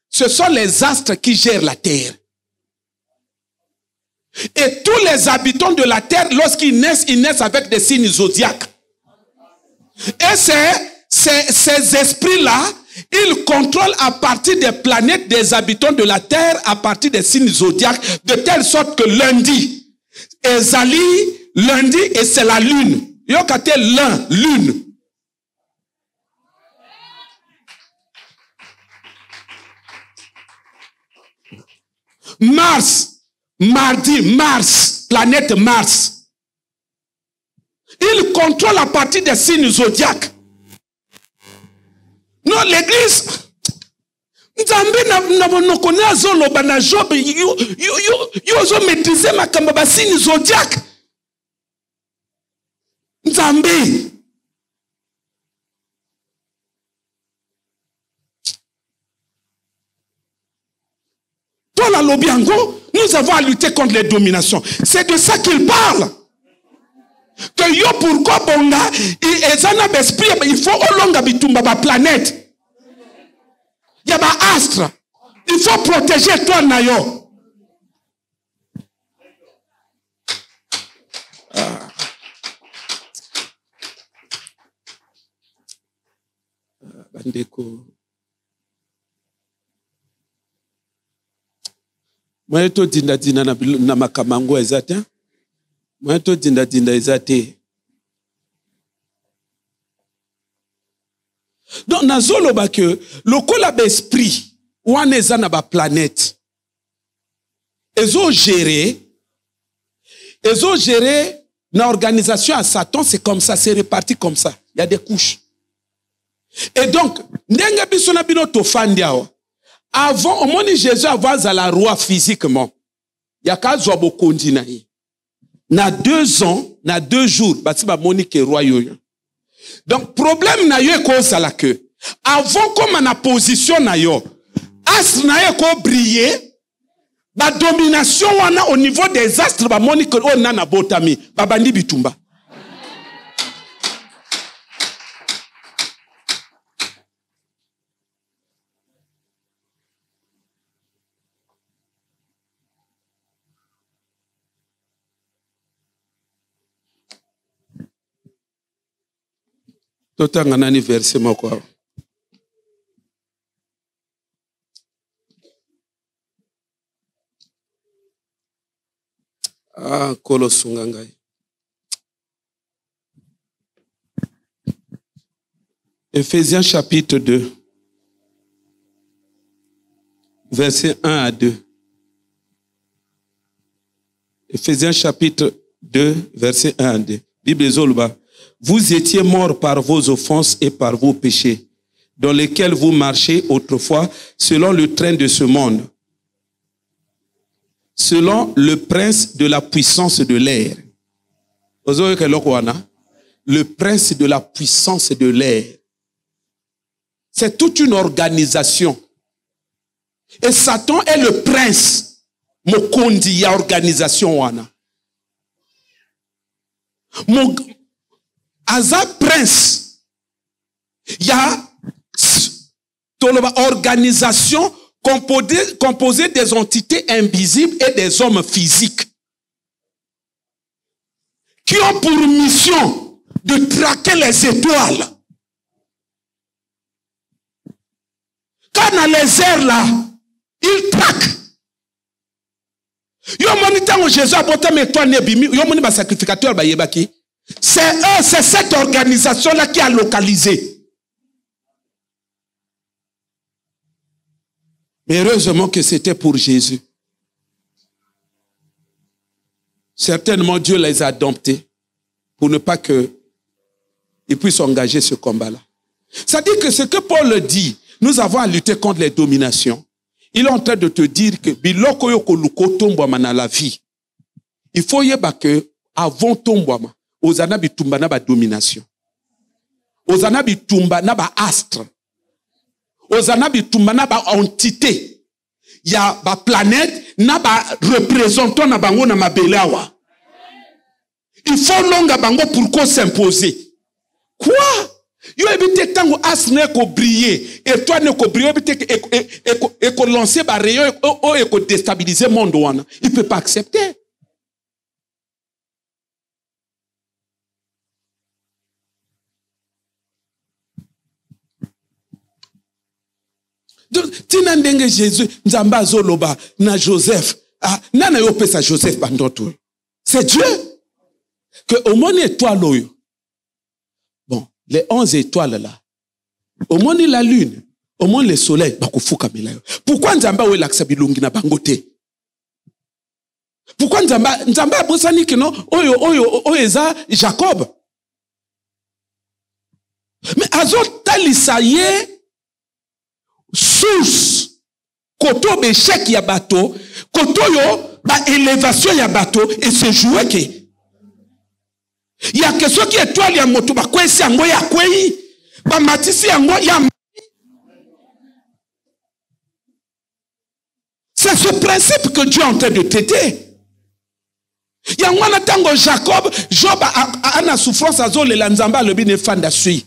ce sont les astres qui gèrent la terre. Et tous les habitants de la terre, lorsqu'ils naissent, ils naissent avec des signes zodiaques. Et ces esprits-là, ils contrôlent à partir des planètes des habitants de la terre, à partir des signes zodiaques, de telle sorte que lundi, Ezali, lundi, et c'est la lune. Yokate l'un, lune. Mars, mardi, Mars, planète Mars. Il contrôle à partir des signes zodiaques. Non, l'église, Nzambe na connaît zolo bana Job, yo maîtriser ma kamba signes zodiaques. Nzambe. Dans la Lobiango, nous avons à lutter contre les dominations. C'est de ça qu'il parle. Que yo pourquoi bonga et ezana besprit il faut olonga bitumba ba planète. Il y a ba astre. Il faut protéger toi na yo. Bandeko. Moi to dinda na makamango ezate. Moi to dinda ezate. Donc nazolo ba que lokola ba esprit wana eza na ba planète. Ezo gérer na organisation à Satan, c'est comme ça, c'est réparti comme ça. Il y a des couches. Et donc ndenge biso na bino to fandiawa. Avant, au moment où Jésus avait à la roi physiquement, il y a qu'à zoabo kondinaï. Na 2 ans, na 2 jours, bati ba monique roi yoyo. Donc, problème na yo ko sala que, avant comme na position na yo, astre na yo ko briller, ba domination wana au niveau des astres, ba monique o na botami, ba bandi bitumba. Totanga nani verset moko. Kolosungangai. Ephésiens chapitre 2. Verset 1 à 2. Ephésiens chapitre 2, verset 1 à 2. Bible Zolba. Vous étiez morts par vos offenses et par vos péchés, dans lesquels vous marchez autrefois selon le train de ce monde, selon le prince de la puissance de l'air. Le prince de la puissance de l'air. C'est toute une organisation. Et Satan est le prince. Mokondi ya organisation wana. Aza prince, il y a une organisation composée des entités invisibles et des hommes physiques qui ont pour mission de traquer les étoiles. Quand dans les airs là, ils traquent. Yo monitango Jésus a porté mes étoiles nebimi, yo moni ba sacrificateur ba yebaki. C'est eux, c'est cette organisation-là qui a localisé. Mais heureusement que c'était pour Jésus. Certainement, Dieu les a domptés pour ne pas qu'ils puissent engager ce combat-là. Ça dit que ce que Paul dit, nous avons à lutter contre les dominations. Il est en train de te dire que biloko yoko luko tombwama na la vie. Il faut y que avant tombwama. Ozana bitumba na ba domination. Ozana bitumba na ba astre. Ozana bitumba na ba entité. Ya ba planète na ba représentant na bango na mabeleawa. Il faut longa bango pour qu'on s'imposer. Quoi? Yo évite tango asne ko briller et toi ne ko briller évite et ko lancer ba rayon et ko déstabiliser monde wana. Il peut pas accepter. Donc tina ndenge Jésus nzamba zoloba na Joseph. Ah, nana yo pesa Joseph bandoto. C'est Dieu que au moins étoile oyo. Bon, les 11 étoiles là. Au moins la lune, au moins le soleil bakufuka milayo. Pourquoi nzamba we laksa bilungi na bangote? Pourquoi nzamba bosani que non oyo eza Jacob? Mais azot talisaye source koto beshek ya bato, koto yo ba élévation ya bato et se jouer que il y a que ceux qui étoile ya moto ba kwesi yango ya kwei ba matisi yango ya. C'est ce principe que Dieu est en train de traiter. Yango na tango Jacob Job a na souffrance azole la nzamba le bine fanda sui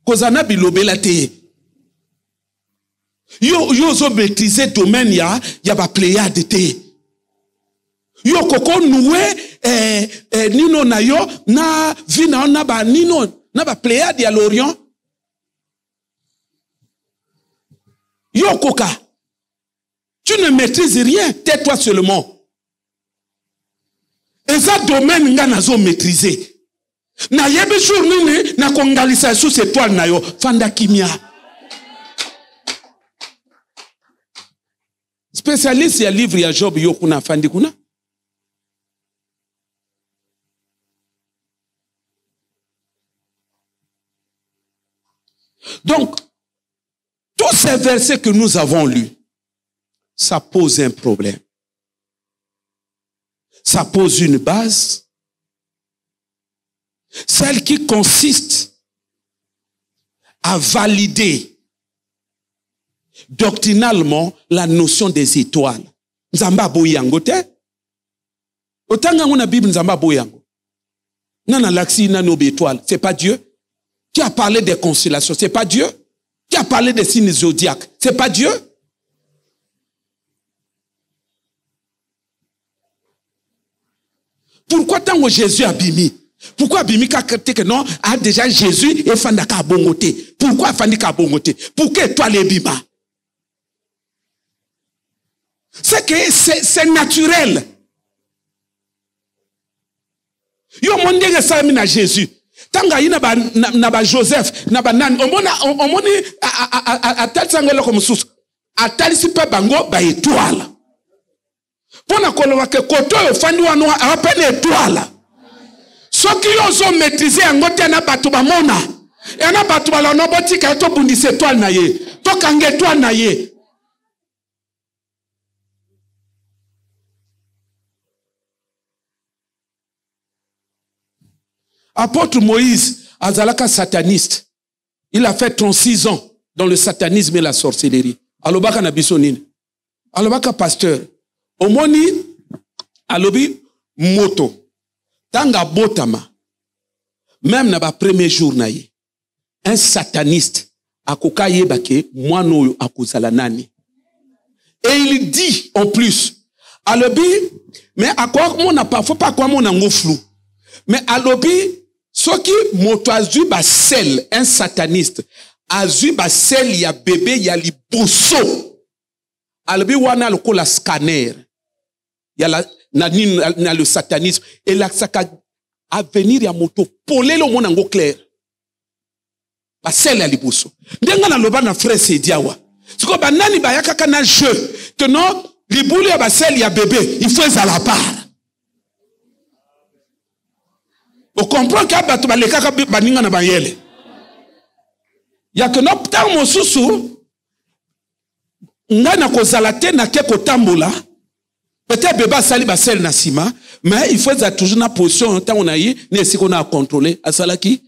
kozana bilobela te. Yo zo maîtriser domaine ya ba pléiade te. Yo koko noué nino na yo na vina na ba nino na ba pléiade ya l'Orient. Yo koka. Tu ne maîtrises rien, tais-toi seulement. Et ça domaine nga nazo maîtriser. Na yebe jour nini na kongalisa sous cette toile na yo fanda kimia. Spécialiste ya livre ya Job yo kuna fandi kuna. Donc tous ces versets que nous avons lus, ça pose un problème. Ça pose une base, celle qui consiste à valider doctrinalement la notion des étoiles. Nzamba boyango te. Otanga ngona Bible nzamba boyango. Nana laksi na nobe étoile, c'est pas Dieu. Qui a parlé des constellations, c'est pas Dieu. Qui a parlé des signes zodiaques, c'est pas Dieu. Pourquoi tant Jésus a bimi? Pourquoi bimi que non a déjà Jésus et fandaka bongoté? Pourquoi fandika bongoté? Pourquoi toi les bima? C'est que c'est naturel. Yo monde nga sami na Jésus. Tanga ina ba Joseph na ba nani omoni atal sangelo comme sous atal si pa bango ba étoile. Pona koloba ke koto yo fandi wano a peine étoile. Soki yo zo maîtriser ngote na batu ba mona. E na batu ba no botika to bundisa étoile na ye. To kanga étoile na ye. Apôtre Moïse, azalaka sataniste. Il a fait 36 ans dans le satanisme et la sorcellerie. Alobaka na bisonine. Alobaka pasteur. Omoni alobi moto. Tanga botama. Même na ba premier jour na ye. Un sataniste akoka yebake mwano akozala nani. Et il dit en plus alobi mais à quoi mon n'a pas faut pas quoi mon ango flou. Mais alobi soki moto azu ba sel un sataniste azu ba sel ya bébé ya liboso. Alobi wana lokola scanner. Il y a na le satanisme et la saka avenir ya moto polelo mona ngo clair. Ba sel ya liboso. Ndenga na loba na frère Sediawa. Siko ba nani ba yakaka na jeu que non libulu ya ba sel ya bébé, il faut à la part. On comprend que bato ba lekaka baninga na bayele. Ya que no tant mosusu ngana kozala te na ke kotambola. Peut-être bébé sali ba sel na sima, mais il faut être toujours na position tant on a yi ne siko na contrôler asalaki.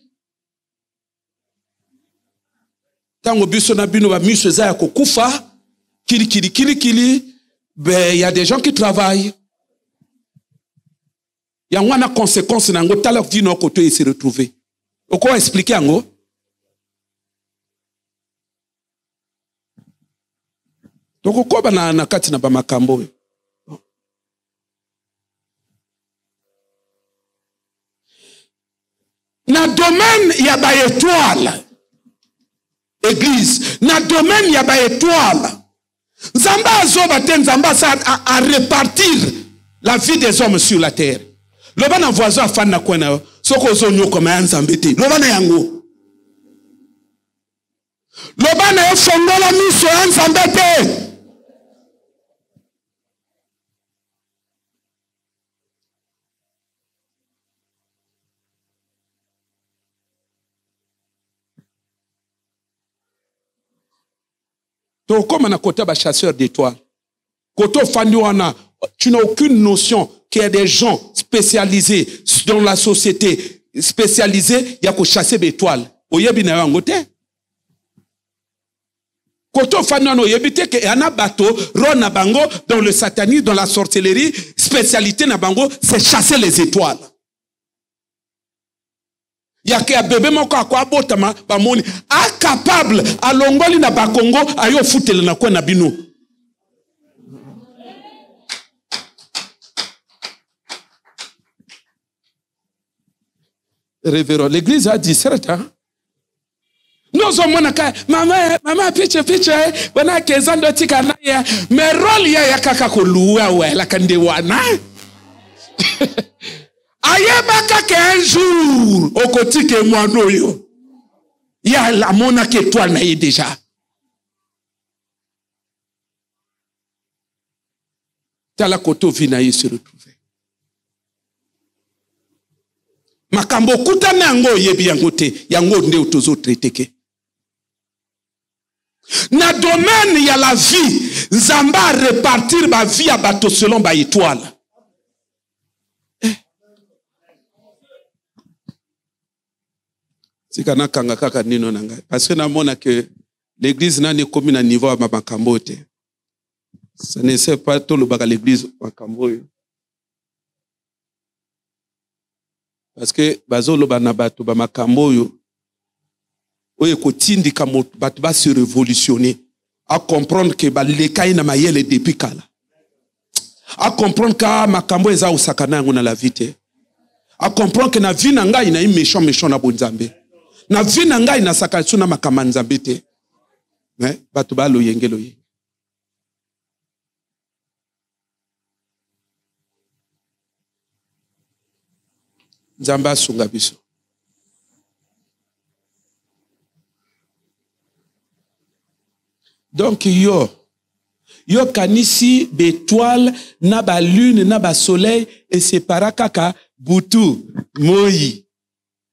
Tant biso na bino ba miso za ya kokufa, kili, ben il y a des gens qui travaillent. Il y a une conséquence dans le talent vie non côté se retrouver. Pourquoi expliquer ango? Donc quoi na kati na ba makambo. Na domaine il y a ba étoile. Église, na domaine il y a ba étoile. Nzamba azoba ten Nzamba à répartir la vie des hommes sur la terre. Le bana voisin a fan na kwena soko zonyo comme un Nzambete. Le bana yango. Le bana e fongola miso un Nzambete. Donc, comme on a côté chasseur d'étoiles, côté tu n'as aucune notion qu'il y a des gens spécialisés dans la société, spécialisés, il y a qu'à chasser des étoiles. Oyebi na yangote. Côté fandi oyebite que y a un bateau, rona bango, dans le satanisme, dans la sorcellerie, spécialité na bango, c'est chasser les étoiles. Yake ya bébé moko akwa botama ba moni incapable à longoli na bakongo ayo futele na kwa na bino. Révérend, l'église a dit certain. Nous sommes maman piche wana kezando tika na ya mais rôle ya kaka ko luwa wa la kande wana. Ayebaka qu'un jour, au côté que moi, il y a la mona qui est toi, déjà. T'as la koto vinaï se retrouver. Makambo kutane yango yebi yangote, yango nde utozo treteke. Na domaine, il y a la vie. Nzamba répartir ma vie à bateau selon ma étoile. Parce que nous que l'église n'a pas comme un niveau à Makambo. Ça ne sert pas tout le bac à l'église Makambo. Parce que Bazolo Banabato Makambo, oye kotindi kamo bat va se révolutionner à comprendre que les cas na mayele depuis kala. À comprendre que Makambo eza usakana ngona la vie. À comprendre que na vie na ngai na méchant na bonzambe. Na vie na ngai na sakatsu na makamanzambe te. Mais batu ba lo yengelo ye. Nzamba sunga biso. Donc yo kanisi d'étoiles na ba lune na ba soleil et c'est parakaka butu moyi.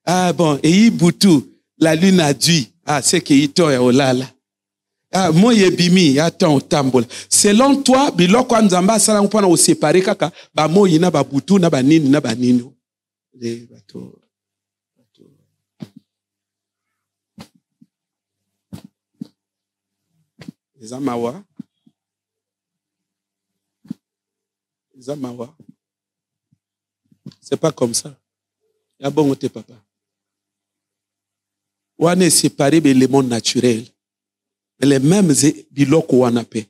Ah bon, et butu la lune a dit ah c'est que ito ya olala. Ah moye bimi attends tambola. Selon toi biloko nzamba sala mpona o séparer kaka ba moyi na ba butu na ba nini na ba nini. Les bateaux. Les amawa. Les amawa. C'est pas comme ça. Il y a bon côté papa. On est séparé des mondes naturels. Les mêmes biloko on a paix.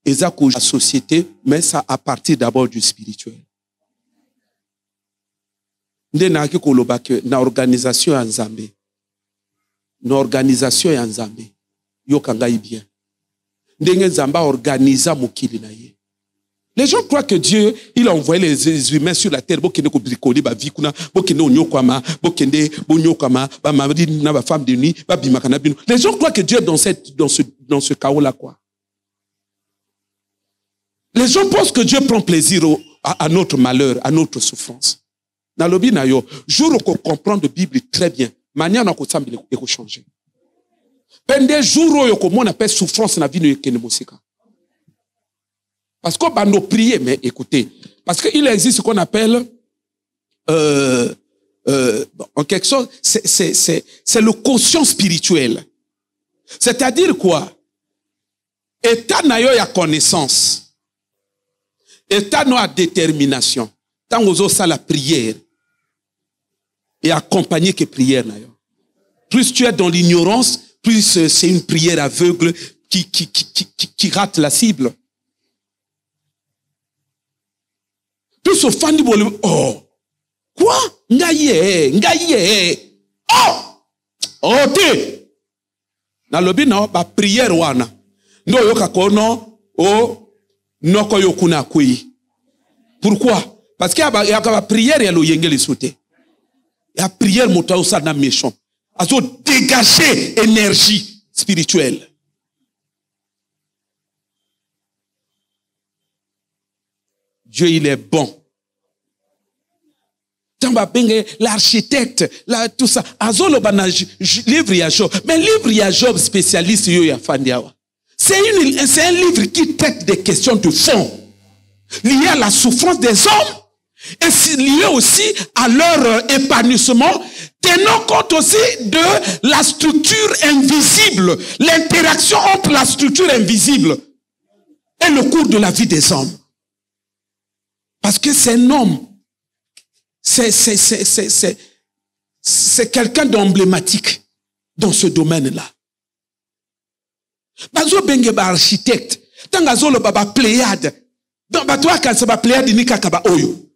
Et ça que la société, mais ça à partir d'abord du spirituel. Ndena ki koloba ke na organisation ya Nzambe. Na organisation ya Nzambe. Yo kanga bien. Ndenge Nzamba organisa mokili na ye. Les gens croient que Dieu, il a envoyé les humains sur la terre, bokende ko bricoli ba vie kuna, bokende onyokwama, bokende bonyokwama, ba mari na ba femme de nuit, ba bimaka na bino. Les gens croient que Dieu est dans ce chaos là quoi. Les gens pensent que Dieu prend plaisir à notre malheur, à notre souffrance. Na lobi na yo, jour où on comprend la Bible très bien, manière na ko sambi ko changer. Pendant jour où on appelle souffrance na vie no yekene mosika. Parce qu'on va nous prier, mais écoutez, parce qu'il existe ce qu'on appelle, en quelque sorte, c'est le quotient spirituel. C'est-à-dire quoi? État na yo ya connaissance, état na détermination, Tant aux ça la prière et accompagner que prière. Plus tu es dans l'ignorance, plus c'est une prière aveugle qui rate la cible. Plus au fan du volume, oh, quoi? Ngaye. Oh, te. Na lobi na ba prière wana. Ndo yoka kono o noko yokuna kui. Pourquoi? Parce qu'il y a la prière et le sauté. La prière monta ça dans méchant. Azo dégager énergie spirituelle. Dieu il est bon. L'architecte, tout ça. Azo le banage livre ya Job. Mais livre ya Job spécialiste yo ya fandiawa. C'est un livre qui traite des questions de fond liées à la souffrance des hommes et liées aussi à leur épanouissement, tenant compte aussi de la structure invisible, l'interaction entre la structure invisible et le cours de la vie des hommes. Parce que c'est un homme, c'est quelqu'un d'emblématique dans ce domaine-là. Bazo benge ba architecte, tangazo le baba Pléiade. Donc toi quand ça va Pléiade ni kakaba oyo.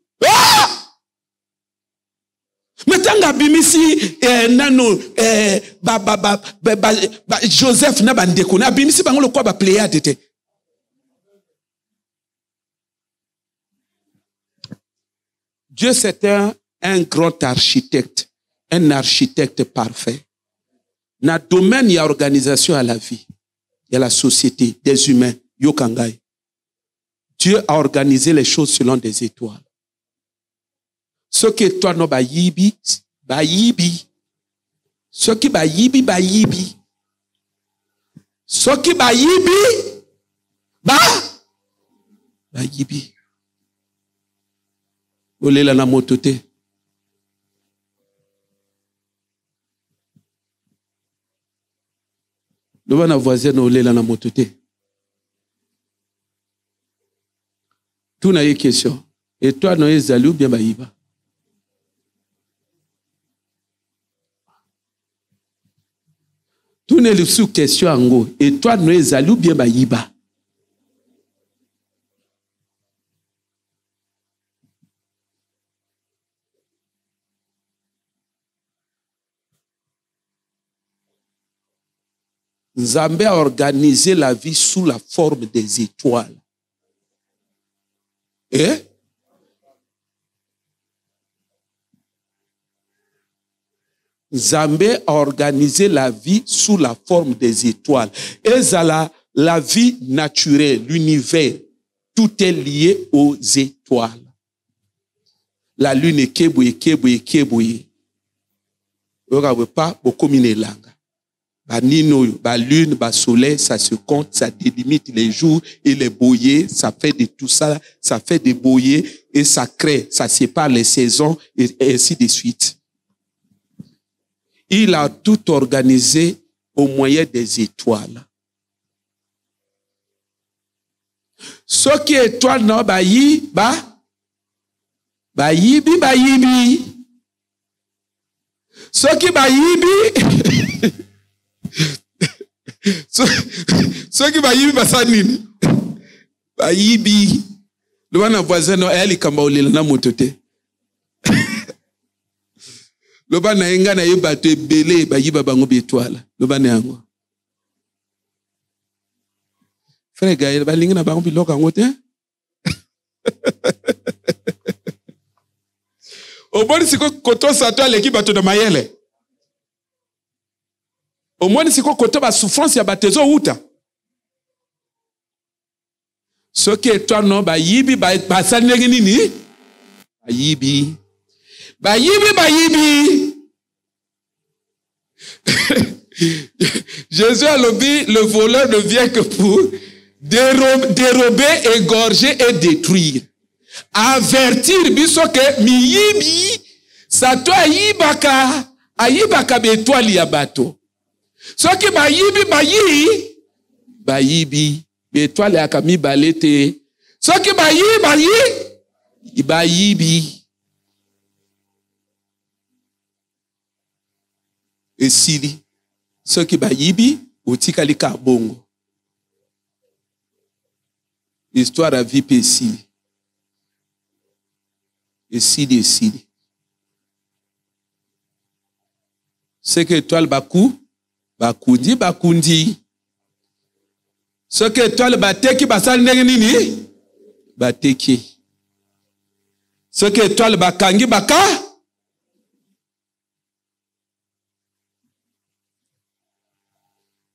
Mais tanga bimisi nano Joseph na bandeko na bimisi bango le quoi ba Pléiade te. Dieu c'est un grand architecte, un architecte parfait. Na domaine il y a organisation à la vie. Il y a la société, des humains, yokangai. Dieu a organisé les choses selon des étoiles. Ce qui est toi no bayibi. Ce qui bayibi. Ce qui bayibi, bayibi. Olela na motote. Nous allons voisin nous aller dans la motote. Tout n'a eu question. Et toi, nous es allé ou bien baïba? Tout n'est pas sous question en gros. Et toi, nous es allé ou bien baïba? Nzambe a organisé la vie sous la forme des étoiles. Et Nzambe a organisé la vie sous la forme des étoiles. Et la vie naturelle, l'univers, tout est lié aux étoiles. La lune est kebouye. On ne peut pas beaucoup miner langue. La lune, le soleil, ça se compte, ça délimite les jours et les boyers, ça fait de tout ça, ça fait des boyers et ça crée, ça sépare les saisons et ainsi de suite. Il a tout organisé au moyen des étoiles. Ce qui est étoile, non, bayibi. Ce qui bayibi, ce qui bayibi basanini bayibi le wana voisin no ali kamba olela na motote le bana enga na yebato ebele bayiba bango betwala le bana yango frère Gaël balingi na bango biloko yango te oboni siko koto sato aleki bato na mayele. Au moins, c'est quoi côté la souffrance, il y a batezo outa. Ce qui est toi non, bayibi, basanegi nini, bayibi. Jésus a dit, le voleur ne vient que pour dérober, égorger et détruire. Avertir biso que miyibi, sato ayibaka betwali ya bato. Ce qui bayibi, étoile à Kami balete. Ce qui Iba yibi. Et sili. Ceux qui ba yibi, ou tikali bongo. Histoire à vie et sili. Et sili. Ce que étoile bakou, bakundi. Ce que étoile bateki basal nini, bateki. Ce que étoile bakangi baka.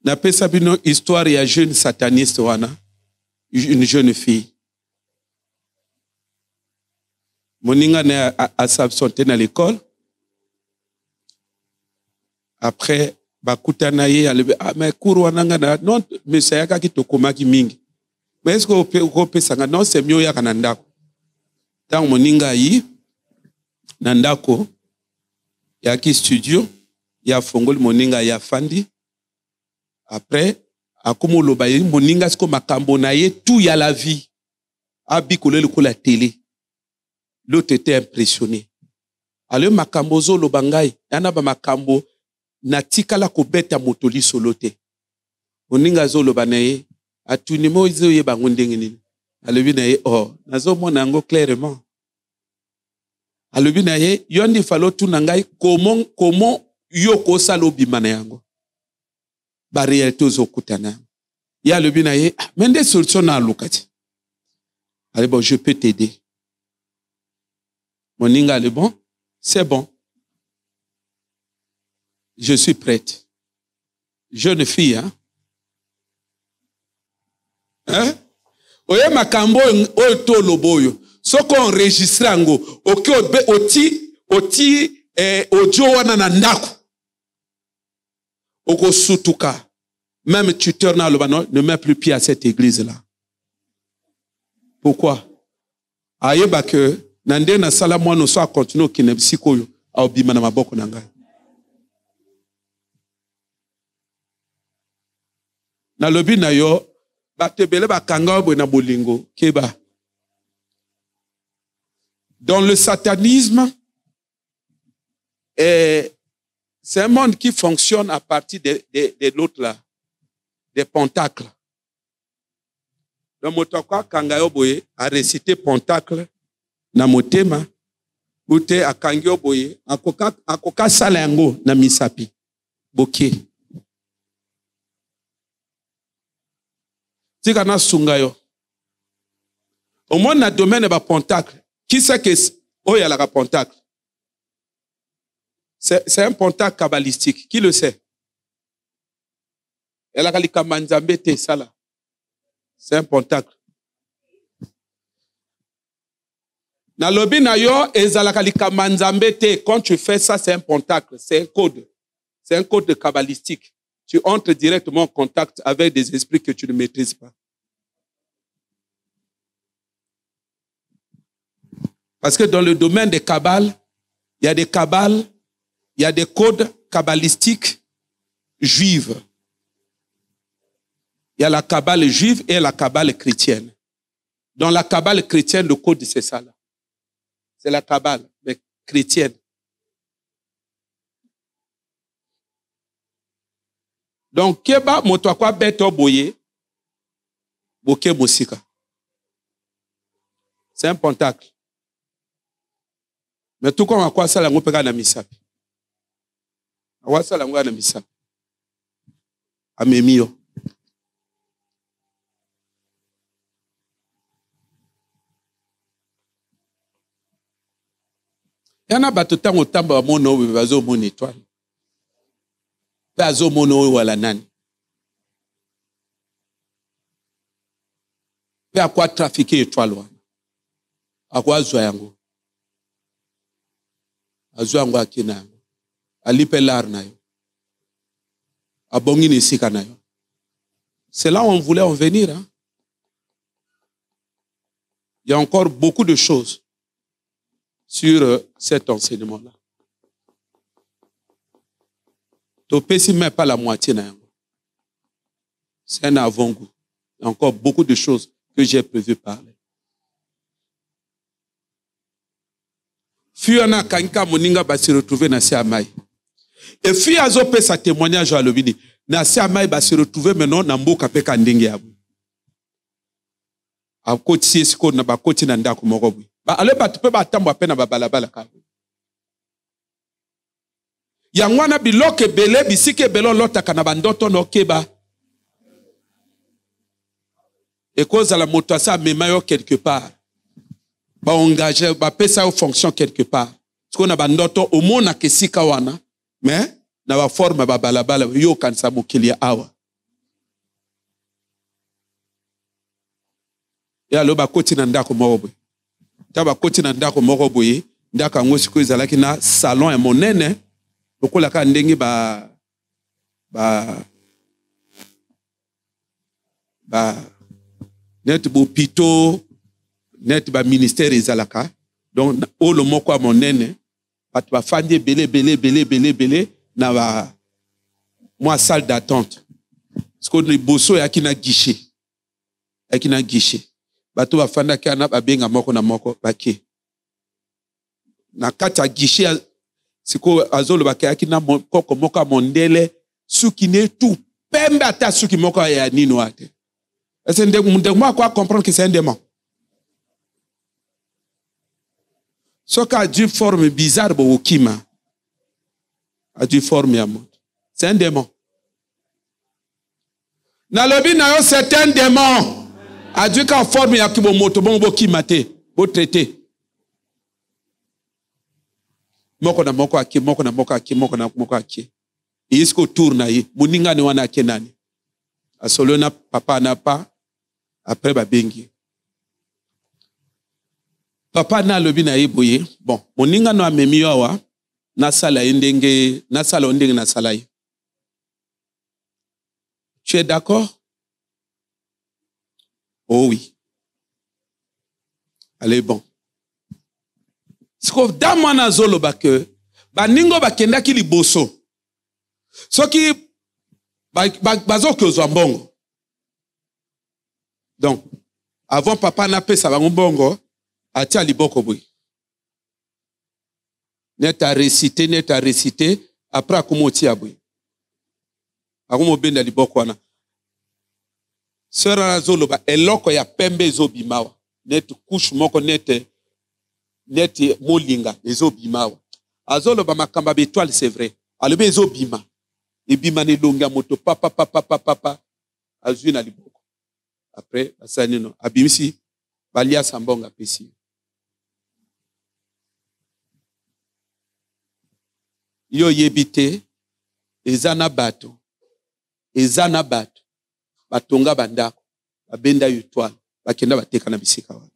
N'appelle ça une histoire, il y a jeune sataniste wana, une jeune fille. Moninga a s'absenté dans l'école. Après, bakutana ye mais cours wananga na non mais ça yaka ki tokomaki mingi. Mais est-ce que peut sanga non c'est mieux yaka nandako. Tant moninga yi nandako yaki studio ya fongol moninga ya fandi. Après akomo loba ye moninga siko makambo na ye tout ya la vie. Abi kolele ko la télé. L'autre était impressionné. Alors makambo zo lobangai yana ba makambo na tikala ko beta motoli solote. Moninga zo loba na ye atuni mo izo ye bango ndenge nini. Alobi na ye oh nazo mona ngo clairement. Alobi na ye yondi falo tu na ngai comment yoko salo bimana yango. Ba réalité zo kutana. Ya alobi na ye mais des solutions na lukati. Allez bon je peux t'aider. Moninga allez bon c'est bon. Je suis prête. Jeune fille, hein? Hein? Oye makambo oto loboyo. Soko enregistre ango. Oki oti audio wana na ndako. Oko sutuka. Même tuteur na lobano ne met plus pied à cette église là. Pourquoi? Ayeba que nande na sala moi no so continue ki ne bisikoyo a obima na maboko na ngai. Na lobi na yo batebele bakanga bo na bolingo keba. Dans le satanisme, c'est un monde qui fonctionne à partir de l'autre là, des pentacles. Donc motokwa kanga yo boye a récité pentacle na motema ute akangi yo boye akoka sala yango na misapi boke. Tika sungayo. Au moins, dans le domaine de pentacle, qui sait que il y a la pentacle? C'est un pentacle kabbalistique. Qui le sait? C'est un pentacle. Dans le binayo, quand tu fais ça, c'est un pentacle. C'est un code. C'est un code kabbalistique. Tu entres directement en contact avec des esprits que tu ne maîtrises pas. Parce que dans le domaine des kabbales, il y a des kabbales, il y a des codes kabbalistiques juives. Il y a la kabbale juive et la kabbale chrétienne. Dans la kabbale chrétienne, le code c'est ça là. C'est la kabbale, mais chrétienne. Donc, keba motwakwa beto boye, boke mosika. C'est un pentacle. Mais tout comme à quoi ça l'ango pega na misapi. À quoi ça l'ango na misapi. Amemio. Yana batutango tamba mono bazo mon étoile. Bazo mono wala nani. Pe à quoi trafiquer étoile wana. À quoi zwa yango. Azwa yango akina yango. Alipe lar na yo. Abongi ni sika na yo. C'est là où on voulait en venir. Hein? Il y a encore beaucoup de choses sur cet enseignement-là. Topesi même pas la moitié na yango. C'est un avant-goût. Il y a encore beaucoup de choses que j'ai prévu parler. Fiona kanka moninga ba se retrouver na Siamai. Et fi azo pe sa témoignage à l'obini. Na Siamai ba se retrouver maintenant na mboka pe kandenge yabu. A koti siko na ba koti na ndako moko bwi. Ba ale ba tupe ba tambo pe na ba balabala ka. Yangwana biloke bele bisike belo lota kana bandoto no keba. Et cause à la moto ça memayo quelque part. Ba engager ba pesa au fonction quelque part. Parce qu'on a bandoto au mona kesika wana, mais na ba forme ba balabala yo kanisa mokili awa. Ya lo ba koti na ndako moko. Ta ba koti na ndako moko boye, ndaka ngosi ko ezalaki na salon ya monene, lokola ka ndenge ba net bo pito net ba ministère ezalaka. Donc o lo moko a monene, pat ba fandi belé na ba moi salle d'attente. Parce que ni bosso ya kina guichet. Ya kina guichet. Bato ba fanda kana ba benga moko na moko bake. Na kata guichet siko azolo bake akina koko moko mondele suki ne tout pembe ata suki moko ya nino ate. Est-ce que moi quoi comprendre que c'est un démon? Ce qui a dû forme bizarre au kima a dû former un monde. C'est un démon. Nalobi na yo c'est un démon. A dû qu'en forme ya kibo moto bon bo kimate, bo traité. Moko na moko aki, moko na moko aki, moko na moko aki. Isko tourna yi, muninga ni wana kenani. Asolo na papa na pa après ba bengi. Papa na lobi na iboye. Bon, moninga no amemi yawa na sala ndenge na sala ndenge na sala yi. Tu es d'accord? Oh oui. Allez bon. Siko dama na zolo ba ke ba ningo ba kenda ki liboso. Soki bazo ke zo mbongo. Donc avant papa na pesa ba mbongo atia liboko boy. Net à réciter après akomoti aboy. Akomo benda liboko wana. Sera zolo ba eloko ya pembe zo bimawa. Net couche moko net molinga ezo bimawa. Azolo ba makamba étoile c'est vrai. Alobe ezo bima. Et bima ne longa moto papa azui na liboko. Après basani no abimisi balia sambonga pesi. Yo yebite ezana bato batonga bandako babenda étoile bakenda bateka na bisika wana.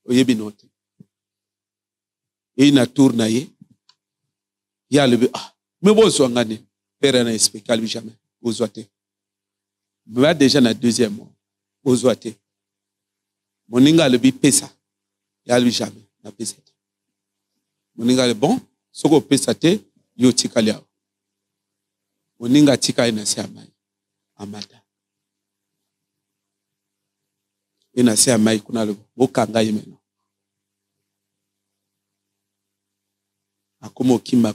Oyebi note. Et na tourna ye ya le mais bozo ngane père na spécial jamais bozo te. Mais déjà na deuxième mois bozo te. Moninga le bi pesa ya lui jamais na pesa. Moninga le bon soko pesa te yo tikali awo. Moninga tika ina Siamai amata. Ina Siamai kuna lo bokanga yemeno. Akumo kima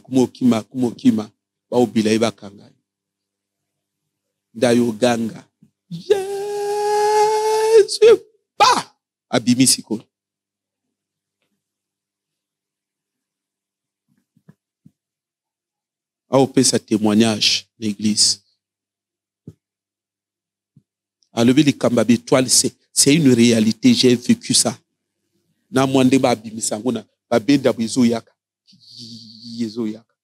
ba obila iba kanga. Ndayo ganga. Yes! Ba! Abimisiko. A opé sa témoignage l'église. A levé les kambab étoiles, c'est une réalité, j'ai vécu ça. Na mwande ba bimisangona, ba benda bizo yaka. Yezo yaka.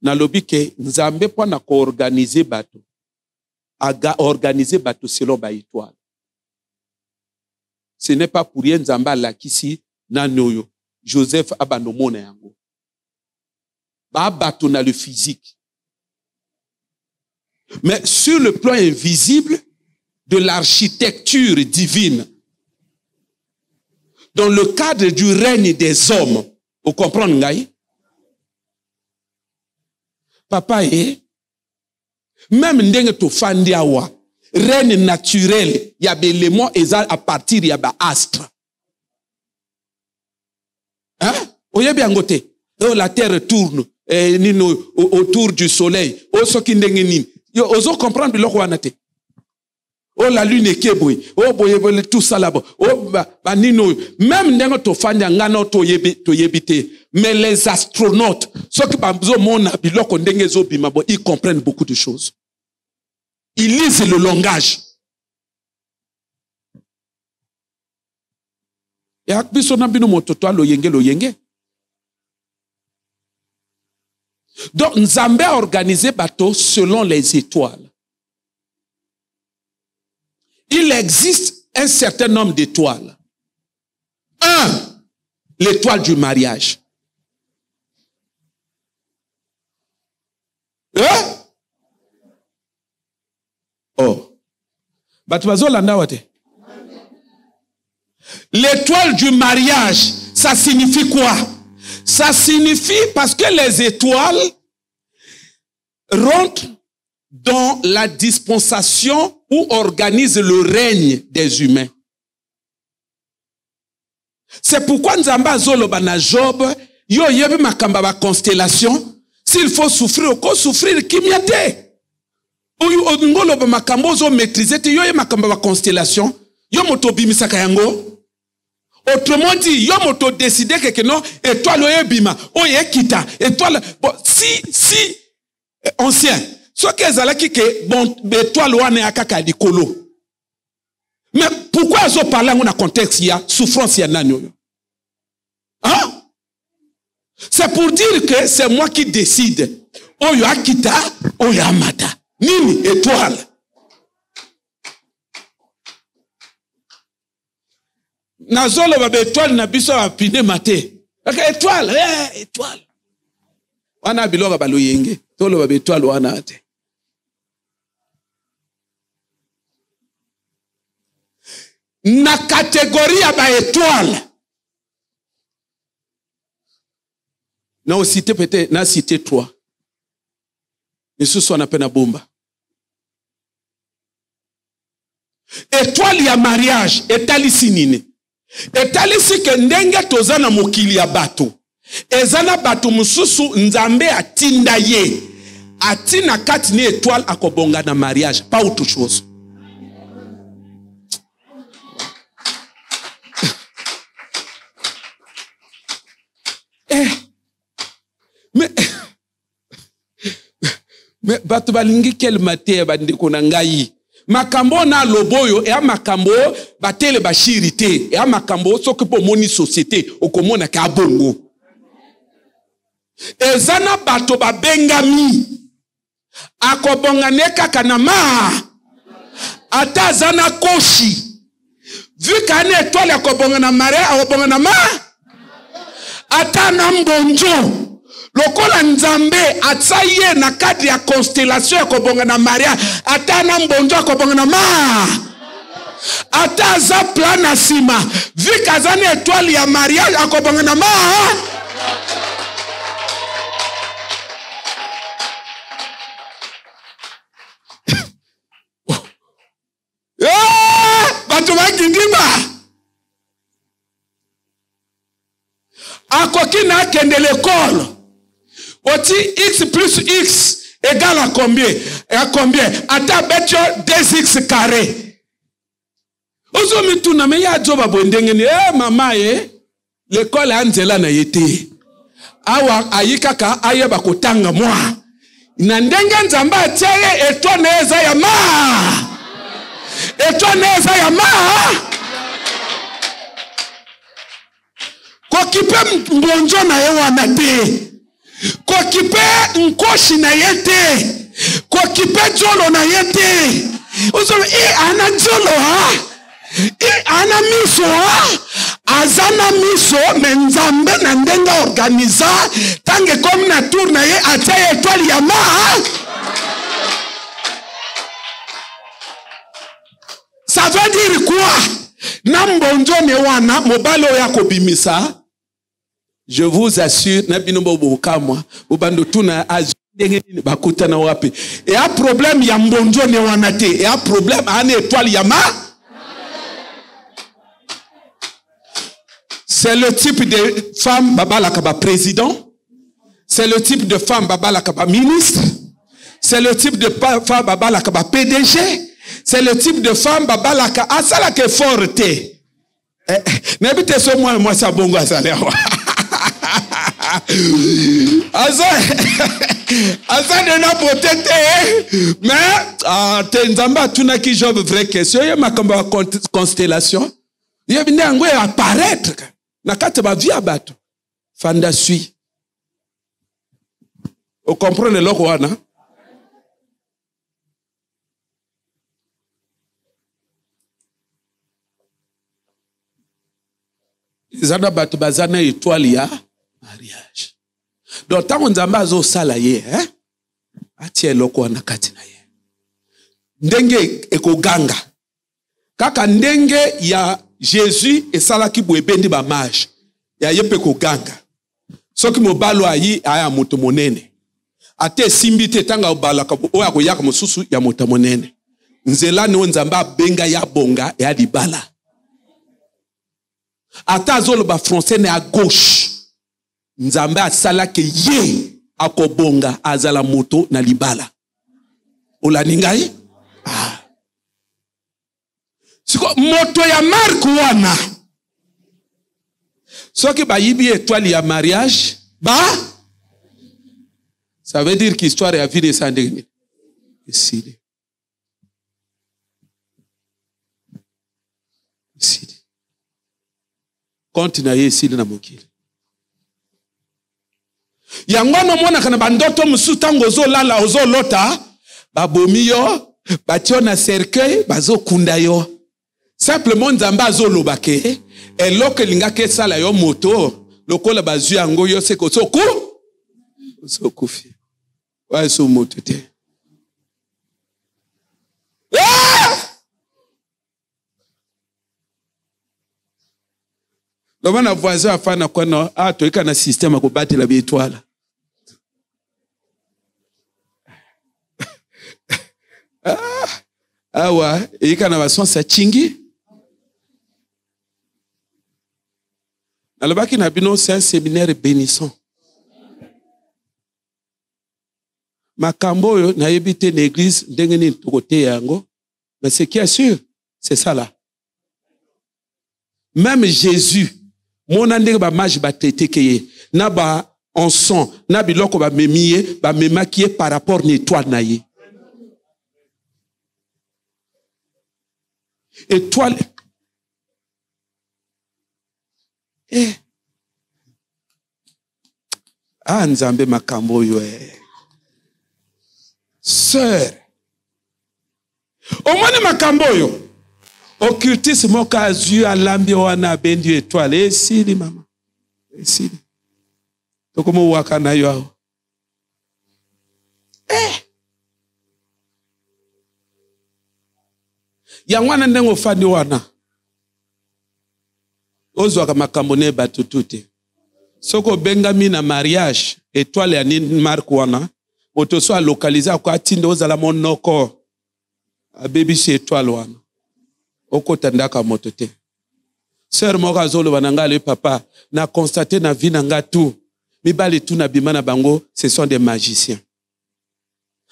Na lobi ke nzambe po na ko organiser bato. Aga organiser bato selon ba étoile. Ce n'est pas pour rien nzamba la kisi na noyo. Joseph abanomona yango. Ba bato na le physique. Mais sur le plan invisible de l'architecture divine, dans le cadre du règne des hommes, vous comprenez, Ngaï? Papa, même ndenge to fandi awa, reine naturelle, il y a des éléments à partir il y a des astres. Hein? Oye bien côté. La terre tourne autour du soleil. Oso kindengeni. Oso comprendre le roi nate. Oh la lune est keboui. Oh boye tout ça là-bas. Oh ba nino. Même nengo to fanya ngano to yebite. Mais les astronautes, ceux qui bazo mona biloko ndenge zo bimabo, ils comprennent beaucoup de choses. Ils lisent le langage. Et akbiso na bino mototo lo yenge. Donc Nzambe a organisé bateau selon les étoiles. Il existe un certain nombre d'étoiles. 1. L'étoile du mariage. Hein? Oh. L'étoile du mariage, ça signifie quoi? Ça signifie parce que les étoiles rentrent dans la dispensation où organise le règne des humains. C'est pourquoi Nzamba Zoloba na Job, yo yebe makamba ba constellation, s'il faut souffrir, on souffrir kimiate. Ou ngoloba makambo zo maîtriser te yo yebe makamba ba constellation, yo moto bimisaka yango. Autrement dit, yo moto décider que non, étoile oye bima, oye kita, étoile, bon, si, ancien, ce que zalaki que, bon, étoile wane akaka di kolo. Mais pourquoi ils ont parlé dans un contexte, il y a souffrance, il y a nani? Hein? C'est pour dire que c'est moi qui décide. Oyo akita, oyo amata. Nini, étoile. Nazolo ba étoile na biso a pine maté. Étoile, étoile. Wana biloga ba loyenge. Tolo ba étoile wana ate. Na catégorie ya ba étoile. Na o cité peut-être na cité 3. Yesu so na pena bomba. Étoile ya mariage, étali sinine. Etalisi ke ndenge tozana mokili ya bato. Ezana bato mususu Nzambe atinda ye. Atina kati ni étoile akobonga na mariage. Pas autre chose. Mais bato balingi kel mate bandiko na ngai. Makambo na loboyo e makambo batele bashirité e makambo soki po moni société okomona ka bongo. Ezana bato babengami akobonga neka kanama ata zana koshi vu kane étoile akobonga na mare akobonga na ma ata na mbonjo. Lokola Nzambe atsaye na kadri ya constellation ya kobonga na Maria ata na mbonjo kobonga na ma ata za plana sima vika za ne étoile ya Maria akobonga na ma batu bakindima akokina akende l'école. Oti x plus x égale à combien? À combien? Ata betyo 2x carré. Ozo mituna me ya joba bondengeni mama l'école anzela na yete. Awa ayikaka ayeba kotanga mwa. Na ndenge Nzamba atie étoile eza ya ma. Étoile eza ya ma. Kokipe mbonjo na yewa na te. Kokipe nkoshi na yete. Kokipe jolo na yete. Ozo ana jolo ha. Ana miso ha. Azana miso menzambe na ndenga organiza. Tange comme na tour na ye ataye étoile ya ma. Ça veut dire quoi? Nambonjo ne wana mobalo ya kobimisa. Je vous assure, na binombo bokamwa, ubando tuna bakutana wapi. Et un problème ya mbonjo ne wanate. Et un problème ane étoile yama. C'est le type de femme baba la kaba président. C'est le type de femme baba la kaba ministre. C'est le type de femme baba la kaba PDG. C'est le type de femme baba la kaba asala ke forte. N'habite so moi ça bongo asala. Asa de na protecté. Mais te nzamba tuna ki job vraie question. Ya makamba constellation. Ya bine angwe apparaître. Na kati ba vie abato. Fanda sui. Vous comprenez le roi, non? Zana batu bazana étoile ya mariage. Donc tant on zamba zo sala ye, hein? Atie loko wana kati na ye. Ndenge eko ganga. Kaka ndenge ya Jésus et sala ki boebendi ba mage. Ya yepe ko ganga. Soki mobalo ayi aya moto monene. Ate simbi te tanga obala ka oya ko yaka mususu ya moto monene. Nzela ni onzamba benga ya bonga ya libala. Ata zolo ba français ne à gauche. Nzambe asala ke ye akobonga azala moto na libala. Ola ningai? Ah. Siko moto ya marque wana. Soki ba yibi étoile ya mariage, ba ça veut dire qu'histoire a vie sans dernier. Ici. Ici. Continue ici na mokili. Yangono mona kana bandoto musutango zo lala ozo lota babomi yo batio na cercueil bazo kunda yo. Simplement nzamba zo lobake eloko lingake sala yo moto lokola bazu yango yo seko soku sokufi. Wa so moto te. Lomana voisin afana kono toika na système ko batela bi étoile. Awa ika na bason sa chingi. Alobaki na bino c'est un séminaire bénissant. Makambo yo na yebite na église ndenge ni tokote yango. Mais ce qui est sûr, c'est ça là. Même Jésus mon andenge ba mage ba traité keye na ba en son na biloko ba memiye ba memakiye par rapport na étoile na ye. Étoile nzambe makambo yo sœur au moins makambo yo occultisme moka azu alambi wana bendi étoile esili mama esili tokomo waka na yo yangwana ndengo fani wana ozo ka makambo ne batutute soko bengami na mariage étoile ya nini marque wana otoso a localiser ko atinde ozala monoko abebi chez étoile wana okotandaka moto te. Sœur moko zolo bananga le papa na constaté na vie nanga tout mibali tout na bimana bango ce sont des magiciens.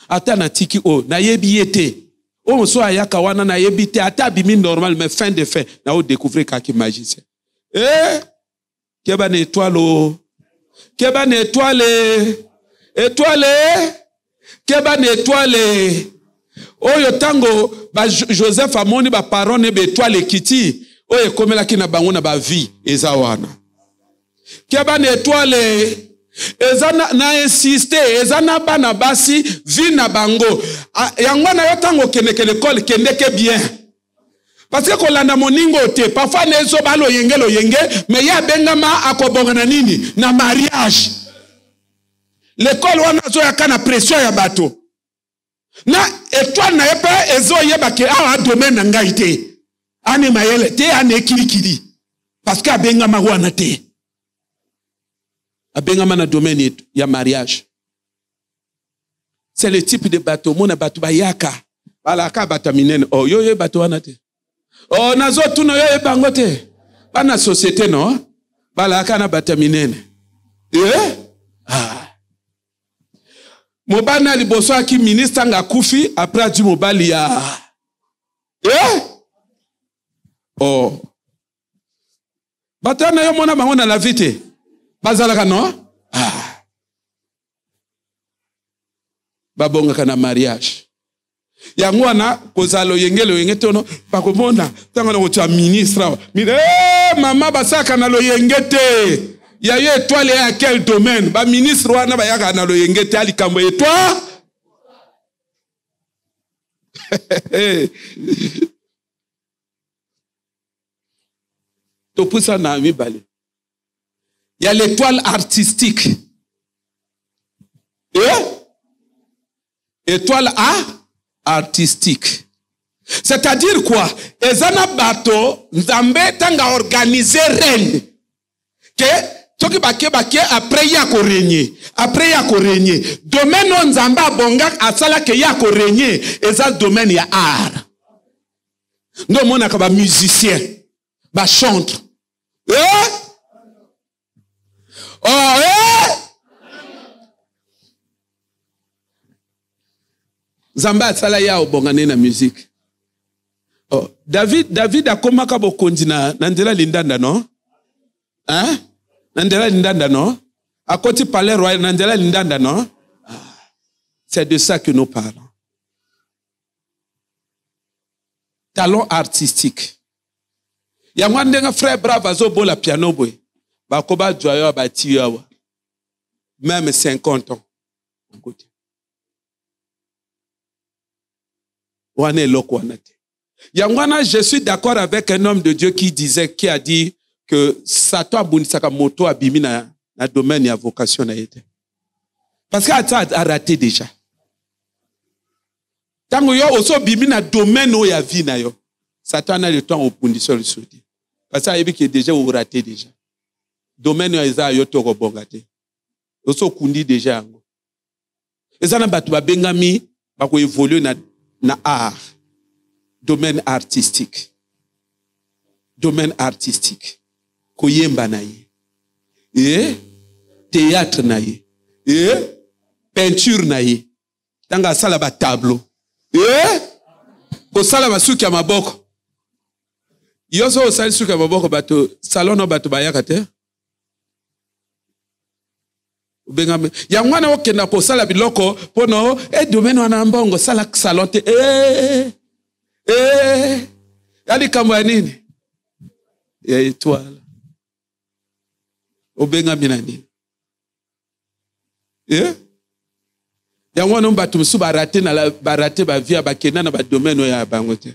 Ata na tiki o na yebi yete o moso ayaka wana na yebi te ata bimi normal mais fin de fin na o découvrir kaki magicien. Keba na étoile o keba na étoile keba na étoile oyo tango ba Joseph amoni ba parole be étoile kiti oyo komela kina bango na ba vie eza wana keba na étoile eza na insister eza na bana basi vie na bango yango na yo tango keneke l'école kendeke bien parce que kolanda moningo te parfois nezo balo yenge mais ya bengama akobonga na nini na mariage l'école wana zo yakana pression ya bato. Na étoile na yepe ezo yebake awa domaine na ngai te. Ane mayele te ane kilikili. Parce que abengama wana te. Abengama na domaine ya mariage. C'est le type de bateau. Mon bateau bayaka. Balaka bataminene. Oh yo bateau anate. Oh nazo tuno yo bangote. Bana société non. Balaka na bataminene. Ah. Mobana liboso aki ministre nga kufi après du mobali ya. Oh. Batana yo mona bango na la vite. Bazalaka non? Ah. Babonga kana mariage. Yango wana kozalo yengelo yengetono bakomona tanga na kotia ministre. Mama basaka na lo yengete. Ya yo étoile à quel domaine? Ba ministre wana ba yaka na lo yengete ali kambo étoile. To poussa na mi balé. Il y a l'étoile artistique. Étoile artistique. C'est-à-dire quoi? Ezana bato nzambe tanga organiser reine. Que toki baké après ya ko régner. Après ya ko régner. Domaine on nzamba bonga asala ke ya ko régner. Eza domaine ya art. Ndo mona ka ba musicien, ba chantre. Zamba asala ya obongane na musique. Oh, David akomaka bokonzi na nzela lindanda non? Hein? Nandela lindanda non? À côté palais royal nandela lindanda non? C'est de ça que nous parlons. Talent artistique. Ya mwandenga frère brave azobo la piano boy. Ba koba joyo ba tiyawa. Même 50 ans. Côté. Wane loko wanate. Yangwana, je suis d'accord avec un homme de Dieu qui a dit que Satan abunisaka moto abimi na domaine ya vocation na yete. Parce que a raté déjà. Tango yo oso bimi na domaine o ya vie na yo. Satan a le temps au pundisol le souti. Parce que ayebi qui est déjà ou raté déjà. Domaine ya eza yo to bongate. Oso kundi déjà yango. Eza na batu ba bengami ba ko évoluer na art. Domaine artistique. Domaine artistique. Koyemba na ye. Théâtre na ye. Peinture na ye. Tanga sala ba tableau. Ko sala ba suki ya maboko. Yoso sala suki ya maboko bato salon no bato bayaka te. Bengame ya mwana okenda ko sala biloko pono domaine wana mbongo sala salon te yali kama ya nini ya étoile obengame na nini ya mwana mbatu msu barate na barate ba via bakena na ba domaine ya bango te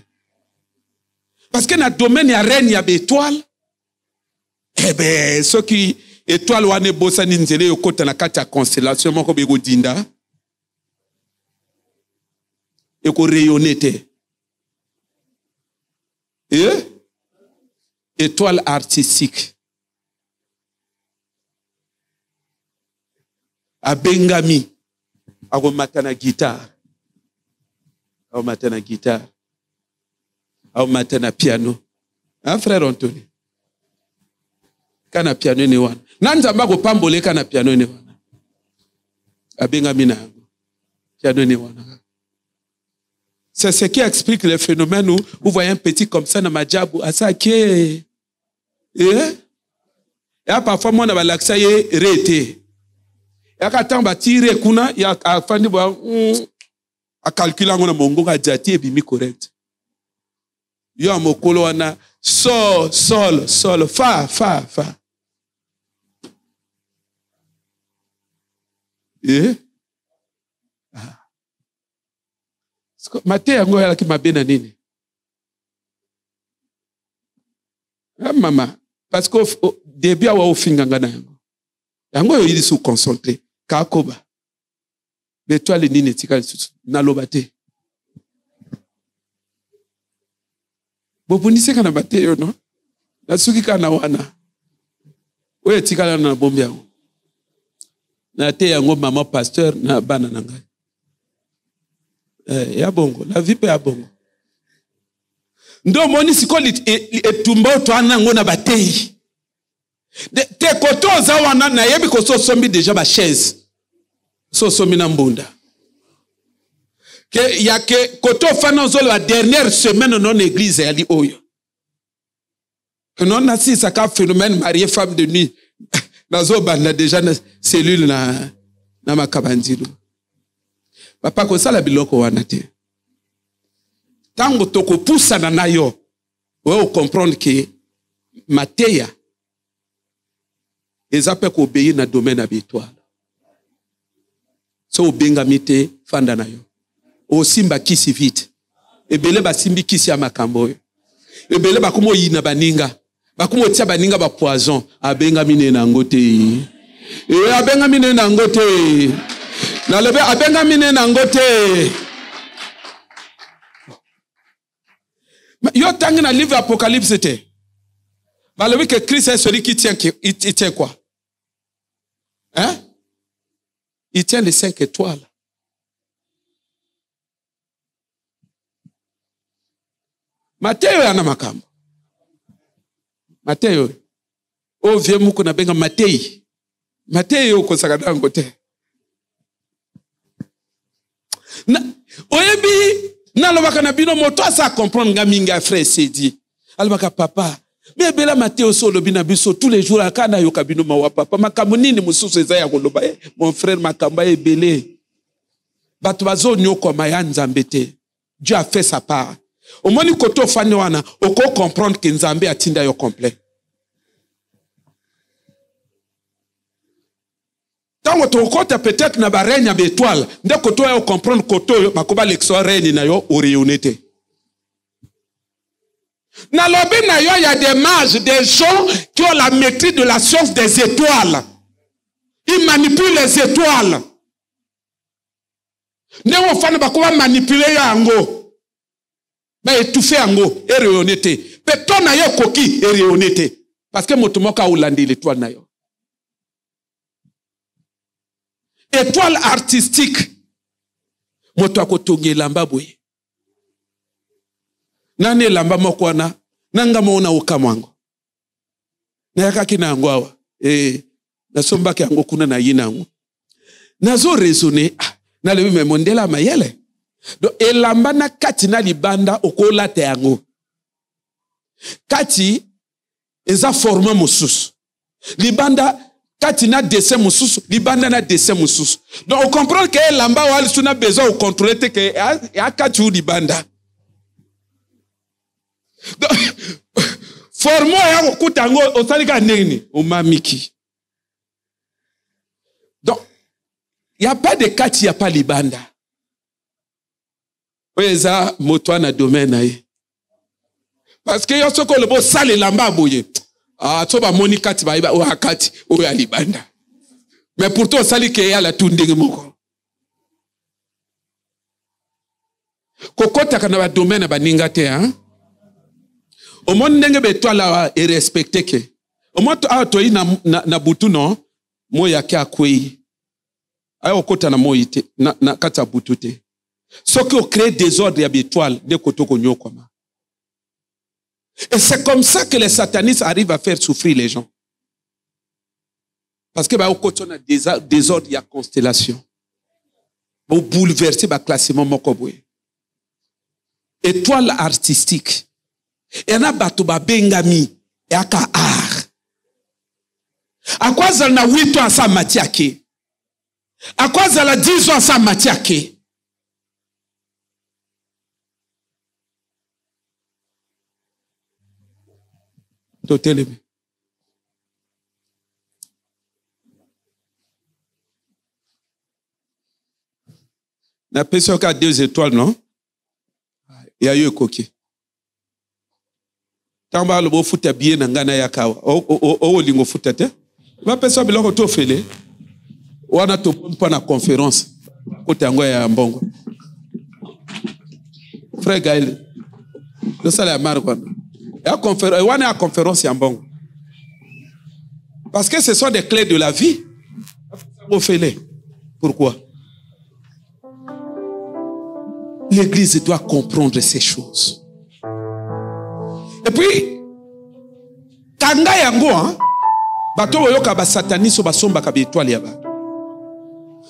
parce que na domaine ya reine ya étoile ceux qui étoile wane bosa ni nzele yokota na kati ya constellation moko bego dinda eko rayonner te étoile artistique abengami akomata na guitare akomata na piano frère Anthony kana piano ni wana nanzamba ko pambole kana piano ni wana abengami na piano ni wana. C'est ce qui explique le phénomène où vous voyez un petit comme ça dans Majabu asake et parfois moi na balaksa ye rete ya katamba tire kuna ya afandi ba a calculer ngona mongo ka jati e bimi correct yo amokolo wana sol fa mate yango yala ki mabena nini mama parce que début wa ofinganga na yango yo ili sous concentré kakoba l'étoile nini tika na lobate bobunise kana bate yo no nasuki kana wana oye tika na bombe yango na te yango mama pasteur na bana nanga Ya bongo. La vie peut ya bongo. Ndo moni sikoli etumba to anango na batei. Te koto za wana na yebi ko so sombi déjà ba chaise. So sombi na mbunda. Que ya que koto fana zo la dernière semaine non église ya li oyo. Que non na si ça ka phénomène marié femme de nuit. Nazo banda déjà na cellule na makabandilo. Papa ko sala biloko wana te. Tango toko poussa na nayo. Ou comprendre que mateya ezape ko obéir na domaine habituel. So obenga mite fanda nayo. O simba kisi vite. Ebele ba simbi kisi ya makambo. Ebele ba kumo yina baninga. Ba kumo tia baninga ba poison. Abenga mine na ngote. Abenga mine na ngote. Na lebe abenga mine na ngote. Yo tangi na livre Apocalypse te. Malgré que Christ est celui qui tient, il tient quoi? Hein? Il tient les 5 étoiles. Mateo yana makambo. Mateo. O vie muko na benga Matei. Mateo ko sakadango te. Na oyebi na lobaka na bino moto asa comprendre nga minga frère c'est dit. Alobaka papa. Mais bela Mateo so lobina biso tous les jours akana yo kabino mawa papa makambo nini mususu eza ya koloba mon frère makamba ebele. Batu bazo nyoko maya nzambe te. Dieu a fait sa part. Au moins, koto fane wana, oko comprendre que Nzambe atinda yo complet. Tant que tu côté peut-être na ba règne étoile, nde koto yo comprendre koto makoba l'exo règne na yo orionete. Na lobi na yo, il y a des mages, des gens qui ont la maîtrise de la science des étoiles. Ils manipulent les étoiles. Nde wo fane bakoba manipuler yo ango. Mais étouffé ango, et réhonnêté. Peton na yo koki, et réhonnêté. Parce que motomoka oulandi l'étoile na yo. Étoile artistique. Moto akotonge lamba boye. Nane lamba mokwana, nanga maona ukamwango. Na yakaki na ango awa. Na sombaki ango kuna na yina ango. Nazo raisonner, na lebi me mondela mayele. Donc, elamba na kati na libanda okola te yango. Kati eza forma mususu. Libanda kati na dessin mususu, libanda na dessin mususu. Donc on comprend que elamba wali suna besoin de contrôler te que ya kati u libanda. Donc formo ya okutango osalika nini omamiki. Donc il y a pas de kati, il y a pas libanda. Eza moto na domaine na ye. Parce que yo soko lebo sale lamba boye. So ba moni kati ba iba o akati o ya libanda. Mais pourtant sali ke ya la tundenge moko. Kokota kana ba domaine ba ninga te hein. O mon ndenge be to la e respecter ke. O mo to ato yi na butu no mo ya ke akwei. Ayo kota na mo ite na kata butu te. Ce qui crée des ordres habituels de Kotoko Nyokoma. Et c'est comme ça que les satanistes arrivent à faire souffrir les gens. Parce que au côté on a des ordres, il y a constellation. Pour bouleverser le classement Mokobwe. Étoile artistique. Et on a batuba bengami et aka art. À quoi ça n'a 8 ans sa matiake? À quoi ça n'a 10 ans sa matiake? Toteleme. Na personne qui a 2 étoiles, non? Il y a eu coquille. Tamba le beau foot à bien n'angana yakawa. O lingo foot à te. Ma personne bi loko to fele. Wana to pas na conférence. Côté ango ya mbongo. Frère Gaël. Le salaire marquant. On est à conférence en bon. Parce que ce sont des clés de la vie. Pourquoi? L'église doit comprendre ces choses. Et puis, kanga yango, bato oyoka ba satanisme ba somba ka étoile ya bato.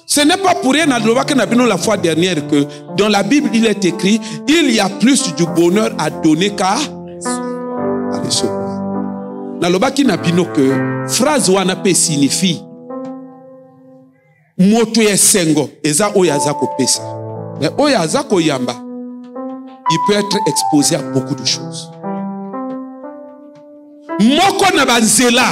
Ce n'est pas pour rien la fois dernière que dans la Bible il est écrit il y a plus du bonheur à donner qu'à recevoir. Nalobaki na bino que phrase wana pe signifie moto yesengo eza oyaza ko pesa. Mais oyaza ko yamba, il peut être exposé à beaucoup de choses. Moko na banzela,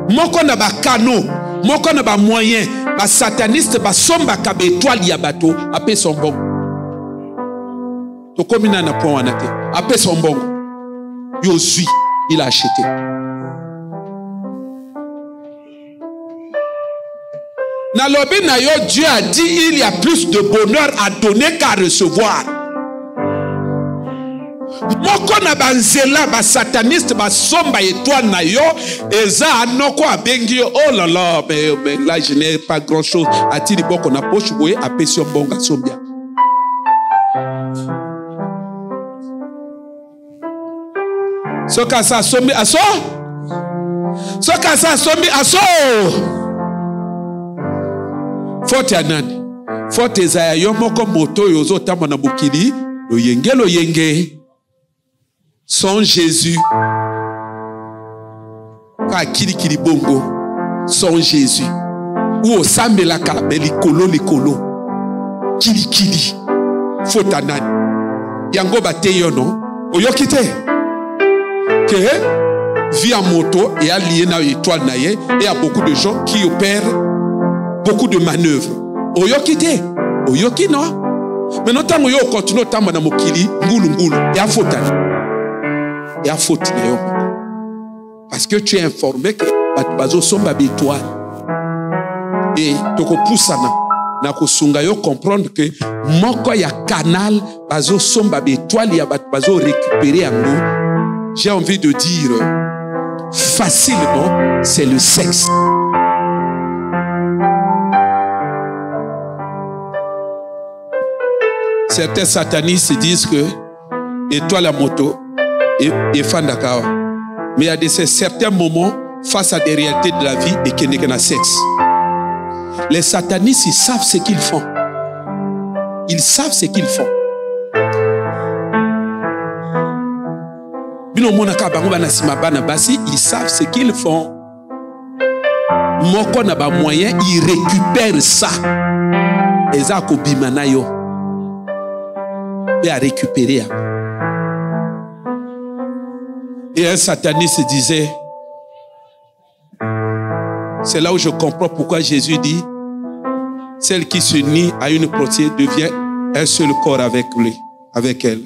moko na ba kano, moko na ba moyen, ba sataniste ba somba ka be étoile ya bato apé son bon. To komina na point wana te, apé son bon. Yo zui, il a acheté. Na lobi na yo, Dieu a dit il y a plus de bonheur à donner qu'à recevoir. Moko na banzela ba sataniste ba somba étoile na yo eza anoko abengi yo oh là là mais là je n'ai pas grand chose à tiri boko na poche boye apesi bonga sombia. Soka sa sombi aso, soka sa sombi aso. Forte anani, forte zaya yo moko moto yozo tamo na bukili lo yenge. Sans Jésus, ka kiri bongo, sans Jésus, ou au sambelaka belikolo likolo, kiri, fotanani, yango bate yono, oyokite, que vie en moto et à lier na étoile naye, et à beaucoup de gens qui opèrent beaucoup de manœuvres. Oyokite, oyoki non, mais notamment yo continue tamba na mokili, ngulu, et à fotani. Et à faute parce que tu es informé que bazo somba étoile et toko poussana na kosunga yo comprendre que moko ya canal bazo somba étoile ya bazo récupérer ango. J'ai envie de dire facilement c'est le sexe. Certains satanistes disent que étoile à moto et fandakawa. Mais il y a certains moments face à des réalités de la vie et qu'il n'y a qu'un sexe. Les satanistes, ils savent ce qu'ils font. Ils savent ce qu'ils font. Ils savent ce qu'ils font. Moko na ba moyen, ils récupèrent ça. Et ça kobimanayo. Et à récupérer. Et un sataniste disait, c'est là où je comprends pourquoi Jésus dit, celle qui se nie à une prostituée devient un seul corps avec lui, avec elle.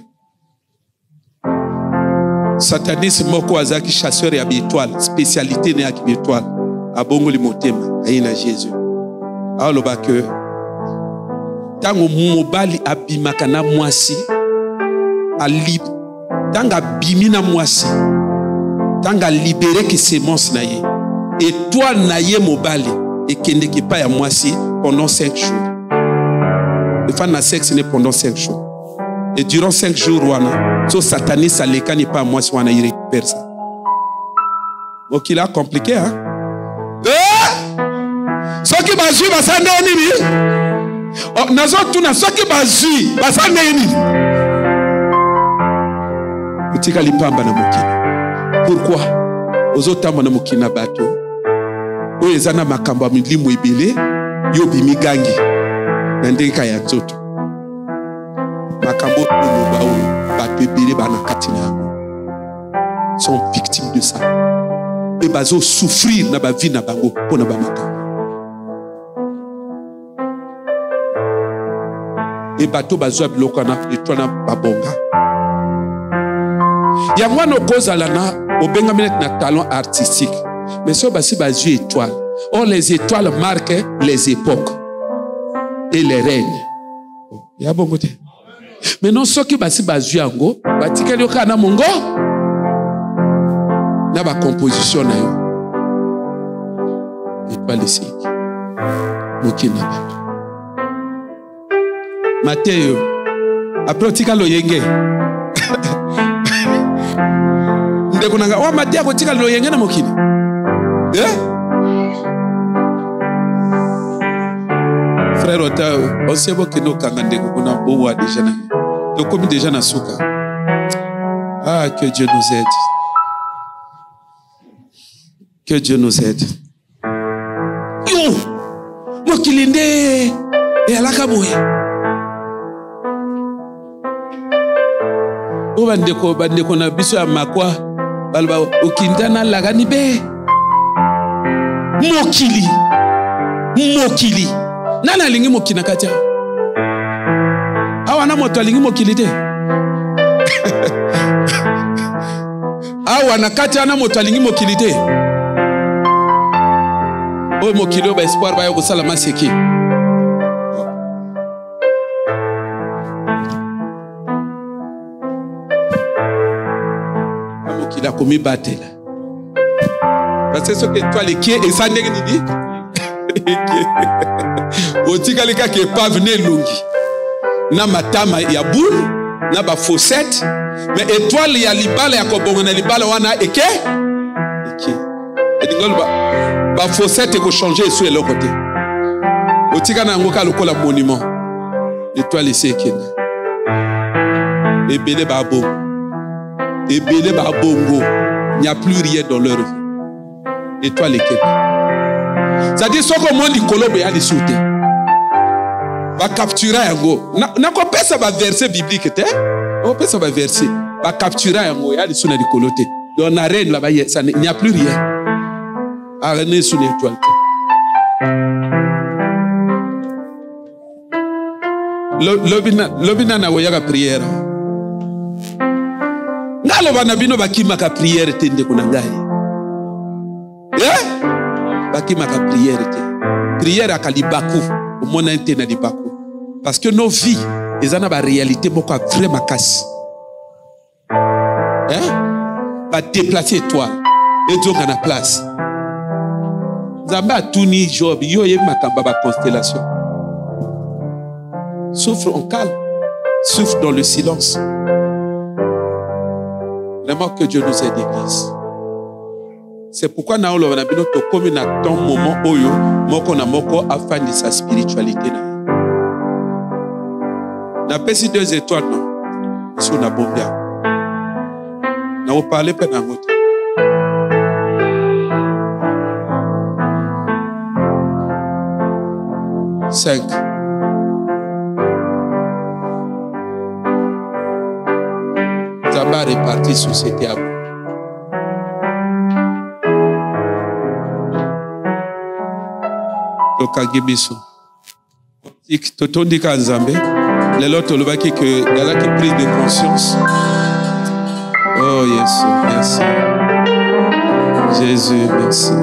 Sataniste moko azaki chasseur ya étoile, spécialité ne ya étoile, abongo limotema, ayina Jésus. Aloba que tango mobali abimaka na mwasi, ali tanga bimina mwasi. Tanga libéré que sémence naye et toi naye mobali et kende ki pa ya mwasi pendant 5 jours. Le fan na sexe ne pendant 5 jours. Et durant 5 jours wana so sataniste aleka ni pa mwasi wana il récupère ça. Donc il a compliqué hein. Soki bazui basande nini? Oh nazo tuna soki bazui basande nini? Utika lipamba na mokili. Pourquoi? Aux autres na mokina bato. O ezana makamba milimu ebele yo bimigangi. Na ndeka ya nzoto. Makambo ba o bato ebele bana katina. Sont victimes de ça. Et bazo souffrir na ba vie na bango pona ba makambo. Et bato bazo biloko na etwana babonga. Il y a moins de causes à l'ana au bengamin na talent artistique. Mais ça basi basu étoile. Or les étoiles marquent les époques et les règnes. Il y a bon côté. Mais non ce qui basi basu ango, batikeli okana mongo. Na ba composition na yo. Étoile ici. Mokina bato. Matthieu Après, otika loyenge. Ndeko nanga, wa matia otika loyenge na mokili. Frère Ota, on sait que nous kangandeko kuna bowa déjà na. Donc comme déjà na souka. Ah, que Dieu nous aide. Que Dieu nous aide. Yo! Mokilinde et alakaboye. O bandeko na biso ya makwa balba okindana lagani be. Mokili. Nana lingi mokina katia. Awana moto lingi mokili te. Awana katia na moto lingi mokili te. O mokili ba espoir ba yo salama seki. Mokili a komi batela. Parce que ce que toi les qui et ça ndenge nini? Otika leka ke pas venir lungi. Na matama ya boule, na ba fossette, mais étoile ya libala ya kobongo na libala wana eke. Et dingol ba fossette ko changer sur le côté. Otika na ngoka lokola monument. Étoile c'est ekena. Ebele ba bongo. Ebele ba bongo. Il n'y a plus rien dans leur vie. Étoile ekena. C'est-à-dire ce que monde ikolobe ya lisute. Va capturer yango. Na ko pesa ba verset biblique te. On pesa ba verset. Va capturer yango ya lisuna likolote. Donc na reine là-bas il n'y a plus rien. Arrêtez sur l'étoile. Lobina na woyaga prière. Ngalo bana bino bakima ka prière tende kuna ngai. Bakima ka prière te. Prière akalibaku au mona intena libaku. Parce que nos vies, ils en ont la réalité beaucoup vraiment casse. Va déplacer toi et donc à la place. Zamba tourni Job, yo ye makamba ba constellation. Souffre en calme, souffre dans le silence. Vraiment que Dieu nous aide, Église. C'est pourquoi nous avons comme un moment oyo moko na moko afin de sa spiritualité. Na pesi 2 étoiles non sur na bombia. Na vous parler pe na ngote. Cinq. Ça va répartir société à vous. Kagibiso. Totondi kanzambe. Lelo tolobaki que yala qui prise de conscience. Oh yes, merci. Jésus, merci.